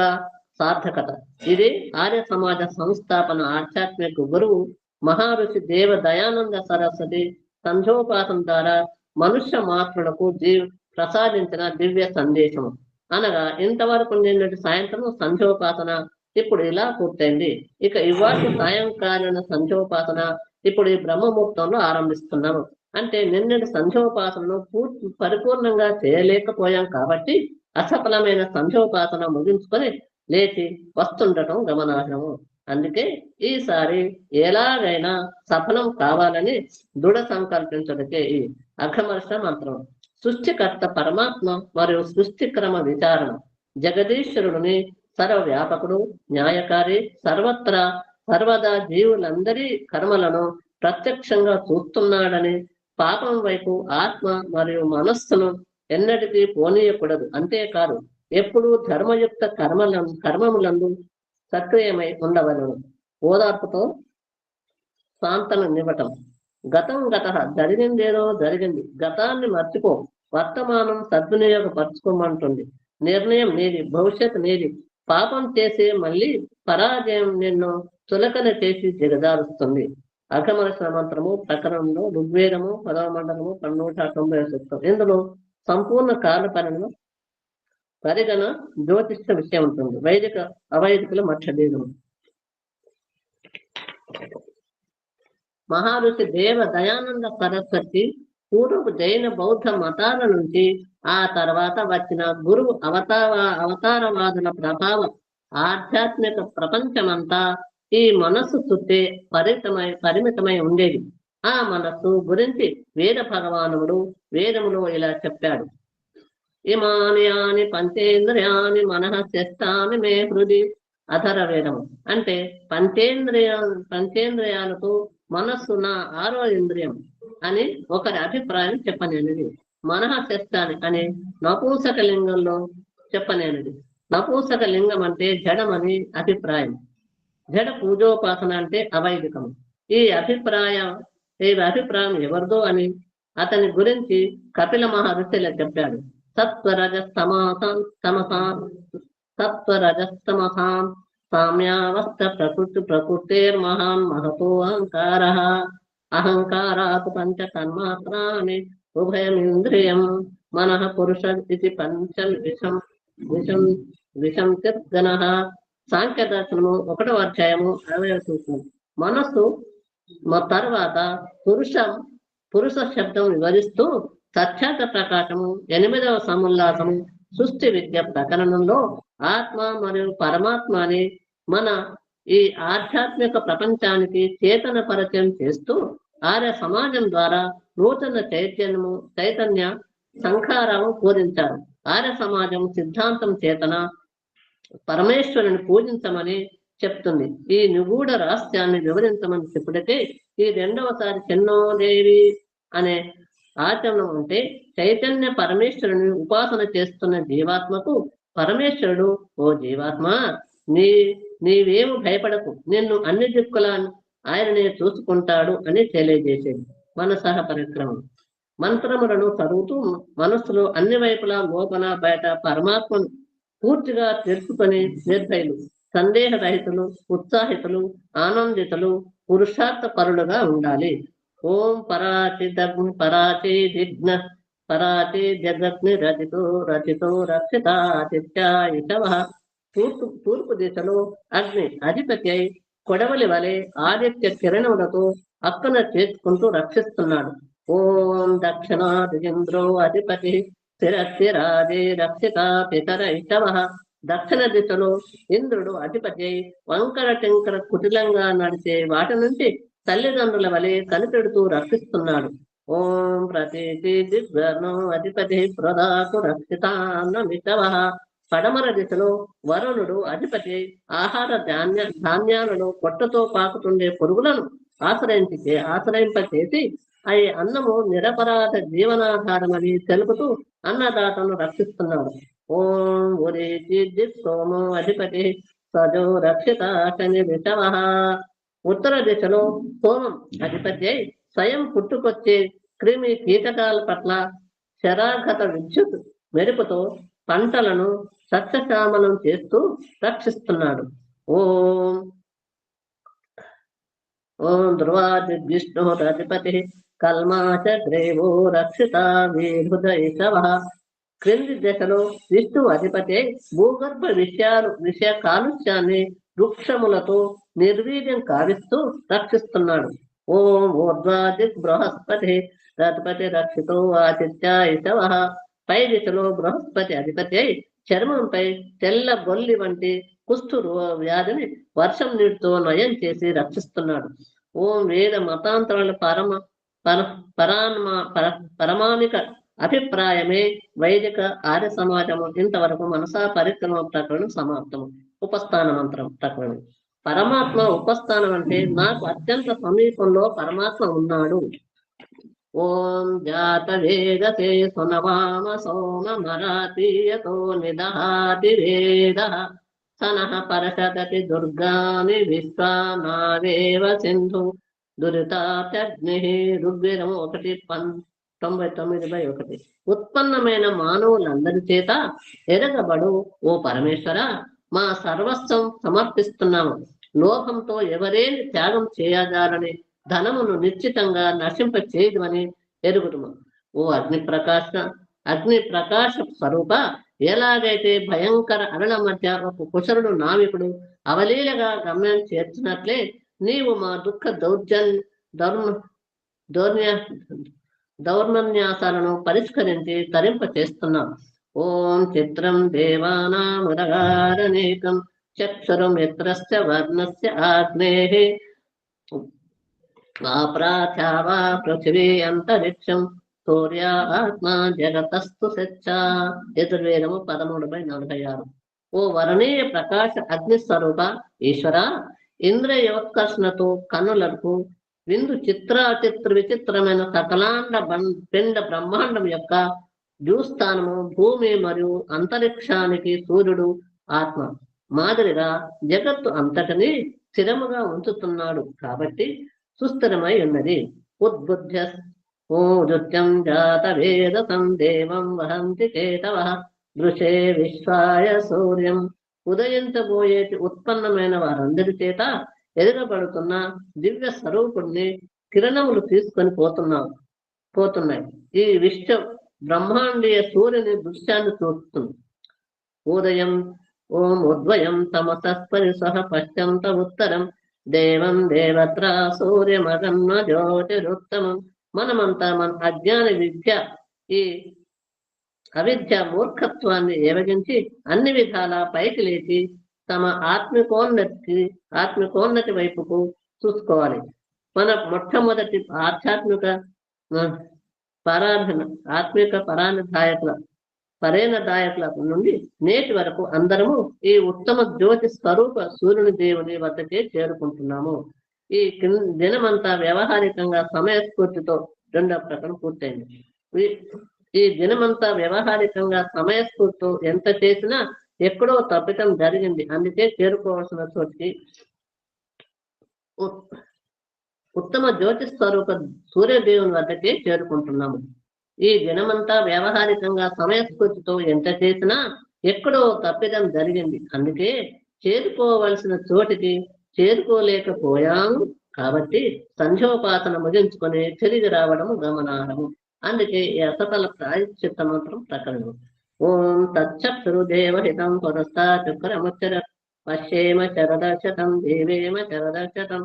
సార్థకత. ఇది ఆర్య సమాజ సంస్థాపన ఆధ్యాత్మిక గురువు మహారుషి దేవ దయానంద సరస్వతి సంధ్యోపాసన ద్వారా మనుష్య మాతృలకు ప్రసాదించిన దివ్య సందేశము. అనగా ఇంతవరకు నిన్నటి సాయంత్రం సంధ్యోపాసన ఇప్పుడు ఇలా పూర్తయింది. ఇక ఇవాటి సాయంకాలీన సంధ్యోపాసన ఇప్పుడు ఈ బ్రహ్మముహూర్తంలో ఆరంభిస్తున్నాము. అంటే నిన్నటి సంధ్యోపాసనను పరిపూర్ణంగా చేయలేకపోయాం కాబట్టి అసఫలమైన సంధ్యోపాసన ముగించుకొని లేచి వస్తుండటం గమనార్హము. అందుకే ఈసారి ఎలాగైనా సఫలం కావాలని దృఢ సంకల్పించడకే ఈ అఘమర్ష మంత్రం. సృష్టికర్త పరమాత్మ మరియు సృష్టిక్రమ విచారణ. జగదీశ్వరుడిని సర్వవ్యాపకుడు, న్యాయకారి, సర్వదా జీవులందరి కర్మలను ప్రత్యక్షంగా చూస్తున్నాడని, పాపం వైపు ఆత్మ మరియు మనస్సును ఎన్నటికీ పోనీయకూడదు. అంతేకాదు ఎప్పుడూ ధర్మయుక్త కర్మములందు సక్రియమై ఉండవలను. ఓదార్పుతో సాంతననివ్వటం. గతం జరిగిందేదో జరిగింది, గతాన్ని మర్చిపో, వర్తమానం సద్వినియోగపరచుకోమంటుంది. నిర్ణయం నీది, భవిష్యత్ నీది. పాపం చేసి మళ్ళీ పరాజయం నిన్ను చులకన చేసి దిగజారుస్తుంది. అఘమరసన మంత్రము ప్రకరణంలో ఋగ్వేదము 10వ మండలము 190వ సూక్తం. ఇందులో సంపూర్ణ కాల పరిగణ జ్యోతిష్ట విషయం ఉంటుంది. వైదిక అవైదికుల మధ్యభేదము. మహారుషి దేవ దయానంద సరస్వతి పూర్వపు జైన బౌద్ధ మతాల నుంచి ఆ తర్వాత వచ్చిన గురువు అవతారవాదుల ప్రభావం ఆధ్యాత్మిక ప్రపంచమంతా ఈ మనస్సు చుట్టే పరిమితమై ఉండేది. ఆ మనస్సు గురించి వేద భగవానుడు వేదములో ఇలా చెప్పాడు. ఇమాని పంచేంద్రియాని మనః శస్తాని మే హృది. అధర వేదము అంటే పంచేంద్రియాలతో మనస్సు నా 6వ ఇంద్రియం అని ఒకరి అభిప్రాయం చెప్పనేనిది. మనః శస్తాని అని నపూంసక లింగంలో చెప్పనేనిది. నపూంసక లింగం అంటే జడమని అభిప్రాయం. జడ పూజోపాసన అంటే అవైదికము. ఈ అభిప్రాయం ఎవరిదో అని అతని గురించి కపిల మహర్షిలా చెప్పాడు. సత్వరజస్తమసాం సామ్యావస్థ ప్రకృతిర్మహాన్ మహతో అహంకారాత్ పంచ తన్మాత్రాని ఉభయమింద్రియం మనః పురుష ఇది పంచం విషం గణః. సాంఖ్య దర్శనము 1వ అధ్యాయము 60వ సూత్రం. మనస్సు తర్వాత పురుష శబ్దం వివరిస్తూ సత్యార్థ ప్రకాశము 8వ సముల్లాసము సృష్టి విద్య ప్రకరణంలో ఆత్మ మరియు పరమాత్మ అని మన ఈ ఆధ్యాత్మిక ప్రపంచానికి చేతన పరిచయం చేస్తూ ఆర్య సమాజం ద్వారా నూతన చైతన్య సంఖారాలు పూజించారు. ఆర్య సమాజం సిద్ధాంతం చేతన పరమేశ్వరుని పూజించమని చెప్తుంది. ఈ నిగూఢ రహస్యాన్ని వివరించమని చెప్పుడితే ఈ 2వసారి చెన్నోదేవి అనే ఆచరణం అంటే చైతన్య పరమేశ్వరుని ఉపాసన చేస్తున్న జీవాత్మకు పరమేశ్వరుడు, ఓ జీవాత్మ నీవేమి భయపడకు, నిన్ను అన్ని దిక్కుల ఆయననే చూసుకుంటాడు అని తెలియజేసేది. మనసహ పరిక్రమం. మంత్రములను చదువుతూ మనస్సులో అన్ని వైపులా లోపల బయట పరమాత్మను పూర్తిగా తెలుసుకొని నిర్భయులు, సందేహరహితులు, ఉత్సాహితులు, ఆనందితులు, పురుషార్థ పరులుగా ఉండాలి. ఓం పరాచి దిగ్న పరాచి జగత్ని రచితో రక్షితాదిత్యాయిషవ. తూర్పు దిశలో అగ్ని అధిపతి అయి కొడవలి వలె ఆదిత్య కిరణములతో అక్కన చేసుకుంటూ రక్షిస్తున్నాడు. ఓం దక్షిణాదింద్రో అధిపతి స్థిరస్థిరాది రక్షిత పితర ఇషవ. దక్షిణ దిశలో ఇంద్రుడు అధిపతి అయి వంకర టెంకర కుటిలంగా నడిచే వాటి నుంచి తల్లిదండ్రుల వలె కనిపెడుతూ రక్షిస్తున్నాడు. ఓం ప్రతీతి దిగ్వర్ణో అధిపతి ప్రదాకు రక్షితాన్నమిషవ. పడమర దిశలో వరుణుడు అధిపతి ఆహార ధాన్యాలలో పొట్టతో పాకుతుండే పురుగులను ఆశ్రయింపచేసి అవి అన్నము నిరపరాధ జీవనాధారమని తెలుపుతూ అన్నదాతను రక్షిస్తున్నాడు. ఓం ఉరేచి దిక్సోమో అధిపతి సజో రక్షిత శని దిశవ. ఉత్తర దిశలో సోమం అధిపతి అయి స్వయం పుట్టుకొచ్చే క్రిమి కీటకాల పట్ల శరాఘత విద్యుత్ మెరుపుతో పంటలను సత్యశ్యామలం చేస్తూ రక్షిస్తున్నాడు. ఓం ధ్రువాదిష్ణు అధిపతి కల్మాచ గ్రేవో రక్షిత వీహృదైషవ. క్రింది దశలో విష్ణు అధిపతి భూగర్భ విషయ కాలుష్యాన్ని వృక్షములతో నిర్వీర్యం కావిస్తూ రక్షిస్తున్నాడు. ఓం ఊర్ధ్వాదిక్ బృహస్పతి రథపతి రక్షితో ఆదిత్యాయిషవ. పై దిశలో బృహస్పతి అధిపతి అయి చర్మంపై తెల్ల బొల్లి వంటి కుష్ఠు వ్యాధిని వర్షం నీటితో నయం చేసి రక్షిస్తున్నాడు. ఓం వేద మతాంతరాల పరమాణిక అభిప్రాయమే వైదిక ఆర్య సమాజము. ఇంతవరకు మనసా పరిక్రమ ప్రకరణం సమాప్తము. ఉపస్థాన మంత్రం ప్రకరణం. పరమాత్మ ఉపస్థానం అంటే నాకు అత్యంత సమీపంలో పరమాత్మ ఉన్నాడు. ఓం జాత వేదతే సునవామ సోమ మరాతీయతో నిదహాతి వేద సనః పరషదతి దుర్గాని విశ్వానావేవ సింధు దురితాగ్ని. ఋగ్వేదము 1:99/1. ఉత్పన్నమైన మానవులందరి చేత ఎరగబడు ఓ పరమేశ్వర, మా సర్వస్వం సమర్పిస్తున్నాము. లోభంతో ఎవరేని త్యాగం చేయజాలని ధనమును నిశ్చితంగా నశింప చేయమని ఎరుగుదుము. ఓ అగ్ని ప్రకాశ స్వరూప, ఎలాగైతే భయంకర అరల మధ్య ఒక కుశరుడు నావికుడు అవలీలగా గమ్యం చేర్చినట్లే నీవు మా దుఃఖ దౌర్మన్యాసాలను పరిష్కరించి తరింప చేస్తున్నావు. ఓం చిత్రం దేవానాముదగారనేకం చక్షురం యత్రస్య వర్ణస్య ఆగ్నేః ప్రాచావా పృథివీ అంతరిక్షం సూర్య ఆత్మ జగతస్తు సచ్చ. యజుర్వేదము 13:46. ఓ వరణీయ ప్రకాశ అగ్ని స్వరూప ఈశ్వర, ఇంద్రియవత్కర్షణతో కన్నులకు విందు విచిత్రమైన సకలాండ పిండ బ్రహ్మాండం యొక్క భూస్థానము భూమి మరియు అంతరిక్షానికి సూర్యుడు ఆత్మ మాదిరిగా జగత్తు అంతటిని స్థిరముగా ఉంచుతున్నాడు కాబట్టి సుస్థిరమై ఉన్నది. ఉద్బుద్ధ్య ఊజుత్యం జాత వేదసం దేవం వహంతి కేతవ దృశే విశ్వాయ సూర్యం. ఉదయించబోయేటి ఉత్పన్నమైన వారందరి చేత ఎదురబడుతున్న దివ్య స్వరూపుణ్ణి కిరణములు తీసుకొని పోతున్నాయి. ఈ విశ్వ బ్రహ్మాండీయ సూర్యుని దృశ్యాన్ని చూస్తుంది. ఉదయం ఓం ఉద్వయం తమసస్పరిసః పశ్చంత ఉత్తరం దేవం దేవత్ర సూర్యమగన్న జ్యోతిరుత్తమం. మనమంతా మన అజ్ఞాన విద్య, ఈ అవిద్య మూర్ఖత్వాన్ని ఏవగించి అన్ని విధాల పైకి లేచి తమ ఆత్మికోన్నతి వైపుకు చూసుకోవాలి. మన మొట్టమొదటి ఆధ్యాత్మిక ఆత్మిక పరేణదాయకుల నుండి నేటి వరకు అందరము ఈ ఉత్తమ జ్యోతి స్వరూప సూర్యుని దేవుని వద్దకే చేరుకుంటున్నాము. ఈ దినమంతా వ్యవహారికంగా సమయస్ఫూర్తితో 2వ ప్రకటన పూర్తయింది. ఈ దినమంతా వ్యవహారికంగా సమయస్ఫూర్తితో ఎంత చేసినా ఎక్కడో తప్పితం జరిగింది. అందుకే చేరుకోవాల్సిన చోటికి ఉత్తమ జ్యోతి స్వరూప సూర్యదేవుని వద్దకే చేరుకుంటున్నాము. ఈ దినమంతా వ్యవహారికంగా సమయస్ఫూర్తితో ఎంత చేసినా ఎక్కడో తప్పిదం జరిగింది. అందుకే చేరుకోవలసిన చోటికి చేరుకోలేకపోయాము. కాబట్టి సంధ్యోపాసన ముగించుకొని తిరిగి రావడము గమనార్హము. అందుకే ఈ అసఫల ప్రాయశ్చిత్త మంత్రం ప్రకరణం. ఓం తచ్చక్షురుదేవహితం పురస్తాచుక్రముచ్చర పశ్యేమ శరదశతం దేవేమ శరదశతం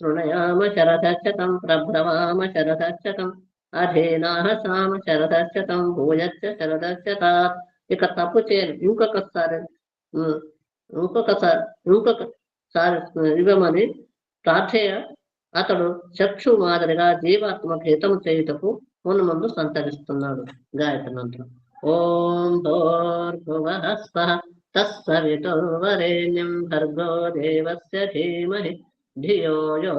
శృణయామ శరదశతం ప్రభ్రవామ శరదశతం అధేనాహ సామ శరదశతం భూయచ్చ శరదశతాత్. ఇక తప్పు చేయను, ఇంకొకసారి ఇవ్వమని ప్రార్థయ అతడు చక్షు మాదిరిగా జీవాత్మకు హితము చేయుటకు ముందు సంతరిస్తున్నాడు. గాయత్రి మంత్రం. ఓం భూర్భువః స్వః తత్సవితుర్వరేణ్యం భర్గో దేవస్య ధీమహి ధియో యో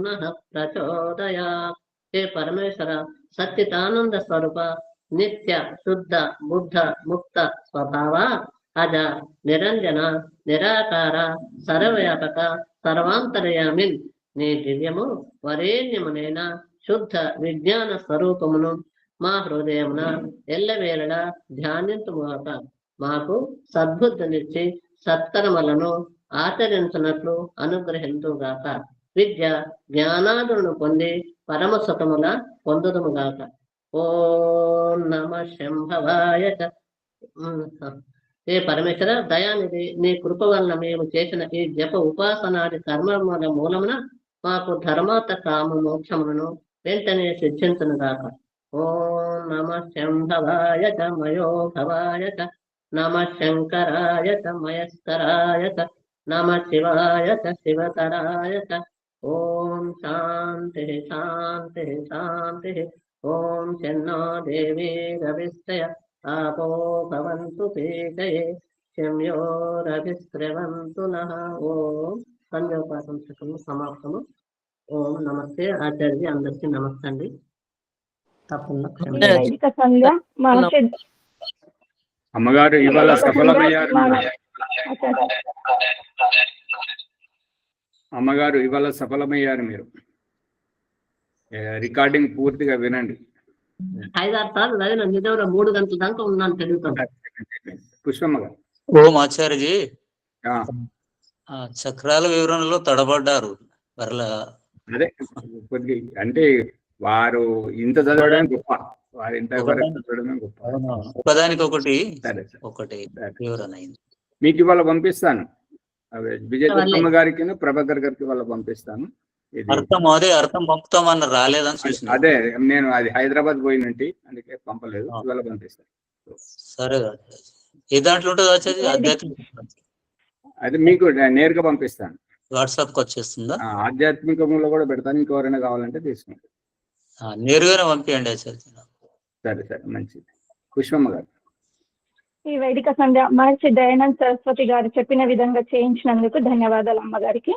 నః ప్రచోదయాత్. హే పరమేశ్వర, సచ్చిదానంద స్వరూప, నిత్య శుద్ధ బుద్ధ ముక్త స్వభావ, అజ నిరంజన నిరాకార సర్వవ్యాపక సర్వాంతర్యామిన్, నీ దివ్యము వరేణ్యమునైన శుద్ధ విజ్ఞాన స్వరూపమును మా హృదయమున ఎల్లవేళలా ధ్యానించుగాక. మాకు సద్బుద్ధినిచ్చి సత్కర్మలను ఆచరించినట్లు అనుగ్రహించుగాక. విద్య జ్ఞానాదులను పొంది పరమ సుఖముల పొందుదుముగాక. ఓం నమ శంభవాయ. ఏ పరమేశ్వర దయానిధి, నీ కృప వలన మేము చేసిన ఈ జప ఉపాసనాది కర్మముల మూలమున మాకు ధర్మార్థ కామ మోక్షములను వెంటనే సిద్ధించునుగాక. ఓం నమ శంభవాయ మయో భవాయ నమ శంకరాయ మయస్కరాయ నమ శివాయ శివతరాయ. ఓం శాంతి శాంతి శాంతి. ఓం శన్నో దేవీ రవిస్తయ ఆపో భవంతు పీతయే. క్షమ్యోరభిస్రవంతు నః. ఓం సంధ్యోపాసన శకము సమాప్తము. ఓం నమస్తే ఆచార్య, అందరికీ నమస్తే అండి. తప్పకుండా ఈ వైదిక సంధ్య మహర్షి అమ్మగారు ఇవాళ సఫలమయ్యారు. అమ్మగారు ఇవాళ సఫలమయ్యారు. మీరు రికార్డింగ్ పూర్తిగా వినండి. 5-6 సార్లు చదివిన, నిజంగా 3 గంటల దాకా ఉన్నాను చదువుతాను. పుష్పమ్మ గారు. ఓం ఆచార్యజీ, చక్రాల వివరణలో తడబడ్డారు. అదే కొద్ది అంటే వారు ఇంత చదవడం గొప్ప, వారు ఇంత చదవడం గొప్ప. ఒకదానికి ఒకటి వివరణ అయింది. మీకు ఇవాళ పంపిస్తాను. విజయ దుర్గమ్మ గారికి ప్రభాకర్ గారికి ఇవాళ పంపిస్తాను. అర్థం పంపుతామన్న రాలేదని చూసిన. అదే నేను అది హైదరాబాద్ పోయినట్టు, అందుకే పంపలేదు. ఇవాళ పంపిస్తాను. సరే, ఏ దాంట్లో ఉంటుంది ఆచార్య? ఆధ్యాత్మిక అది మీకు నేరుగా పంపిస్తాను. వాట్సాప్ కి వచ్చేస్తుందా? ఆధ్యాత్మికంలో కూడా పెడతాను. ఇంకెవరైనా కావాలంటే తీసుకోండి. నేరుగానే పంపించండి ఆచార్య. సరే సరే, మంచిది. పుష్పమ్మ గారు. ఈ వైదిక సంధ్య మహర్షి దయానంద సరస్వతి గారు చెప్పిన విధంగా చేయించినందుకు ధన్యవాదాలు అమ్మగారికి.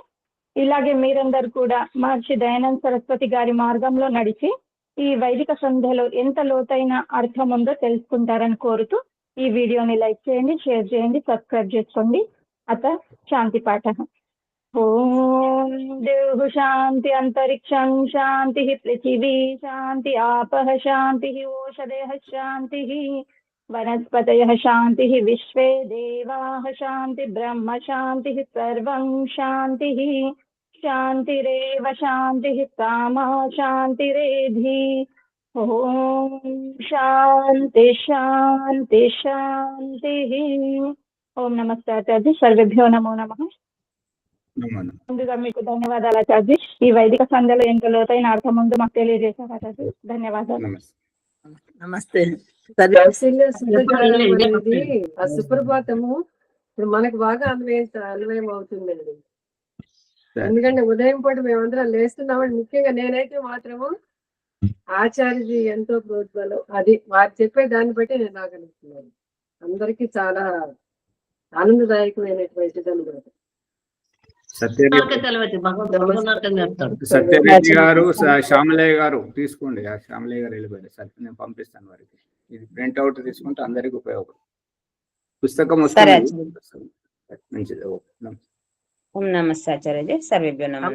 ఇలాగే మీరందరూ కూడా మహర్షి దయానంద సరస్వతి గారి మార్గంలో నడిచి ఈ వైదిక సంధ్యలో ఎంత లోతైన అర్థం ఉందో తెలుసుకుంటారని కోరుతూ ఈ వీడియోని లైక్ చేయండి, షేర్ చేయండి, సబ్స్క్రైబ్ చేసుకోండి. అత శాంతి పాఠ. ఓం దేవ శాంతి అంతరిక్షం శాంతి పృథివీ శాంతి ఆపః శాంతి ఓషధయః శాంతి వనస్పతయః శాంతి విశ్వే దేవాః శాంతి బ్రహ్మ శాంతి సర్వం శాంతి శాంతిరేవ శాంతి సామా శాంతిరేధి. ఓం శాంతి శాంతి శాంతి. ఓం నమస్తే ఆచార్య. సర్వేభ్యో నమో నమః. ముందుగా మీకు ధన్యవాదాలు ఆచార్య. ఈ వైదిక సంధ్యలో ఎంత లోతైన అర్థం ఉందో మాకు తెలియజేశారు ఆచార్య. ధన్యవాదాలు. నమస్తే. ఆ సుప్రభాతము ఇప్పుడు మనకు బాగా అన్వయం అవుతుందండి. ఎందుకంటే ఉదయం పూట మేమందరం లేస్తున్నామని, ముఖ్యంగా నేనైతే మాత్రము ఆచార్యజీ ఎంతో ప్రోత్సాహం, అది వారు చెప్పే దాన్ని బట్టి నేను రాగలుగుతున్నాను. అందరికీ చాలా ఆనందదాయకమైనటువంటిది అనమాట. సత్యరెడ్డి గారు, శ్యామలయ్య గారు తీసుకోండి. శ్యామలయ్య గారు వెళ్ళిపోయారు. సరే, నేను పంపిస్తాను వారికి. ఇది ప్రింట్ అవుట్ తీసుకుంటే అందరికి ఉపయోగపడుతుంది. పుస్తకం వస్తుంది. మంచిది. ఓం నమస్తే ఆచార్య. సర్వేభ్యో నమః.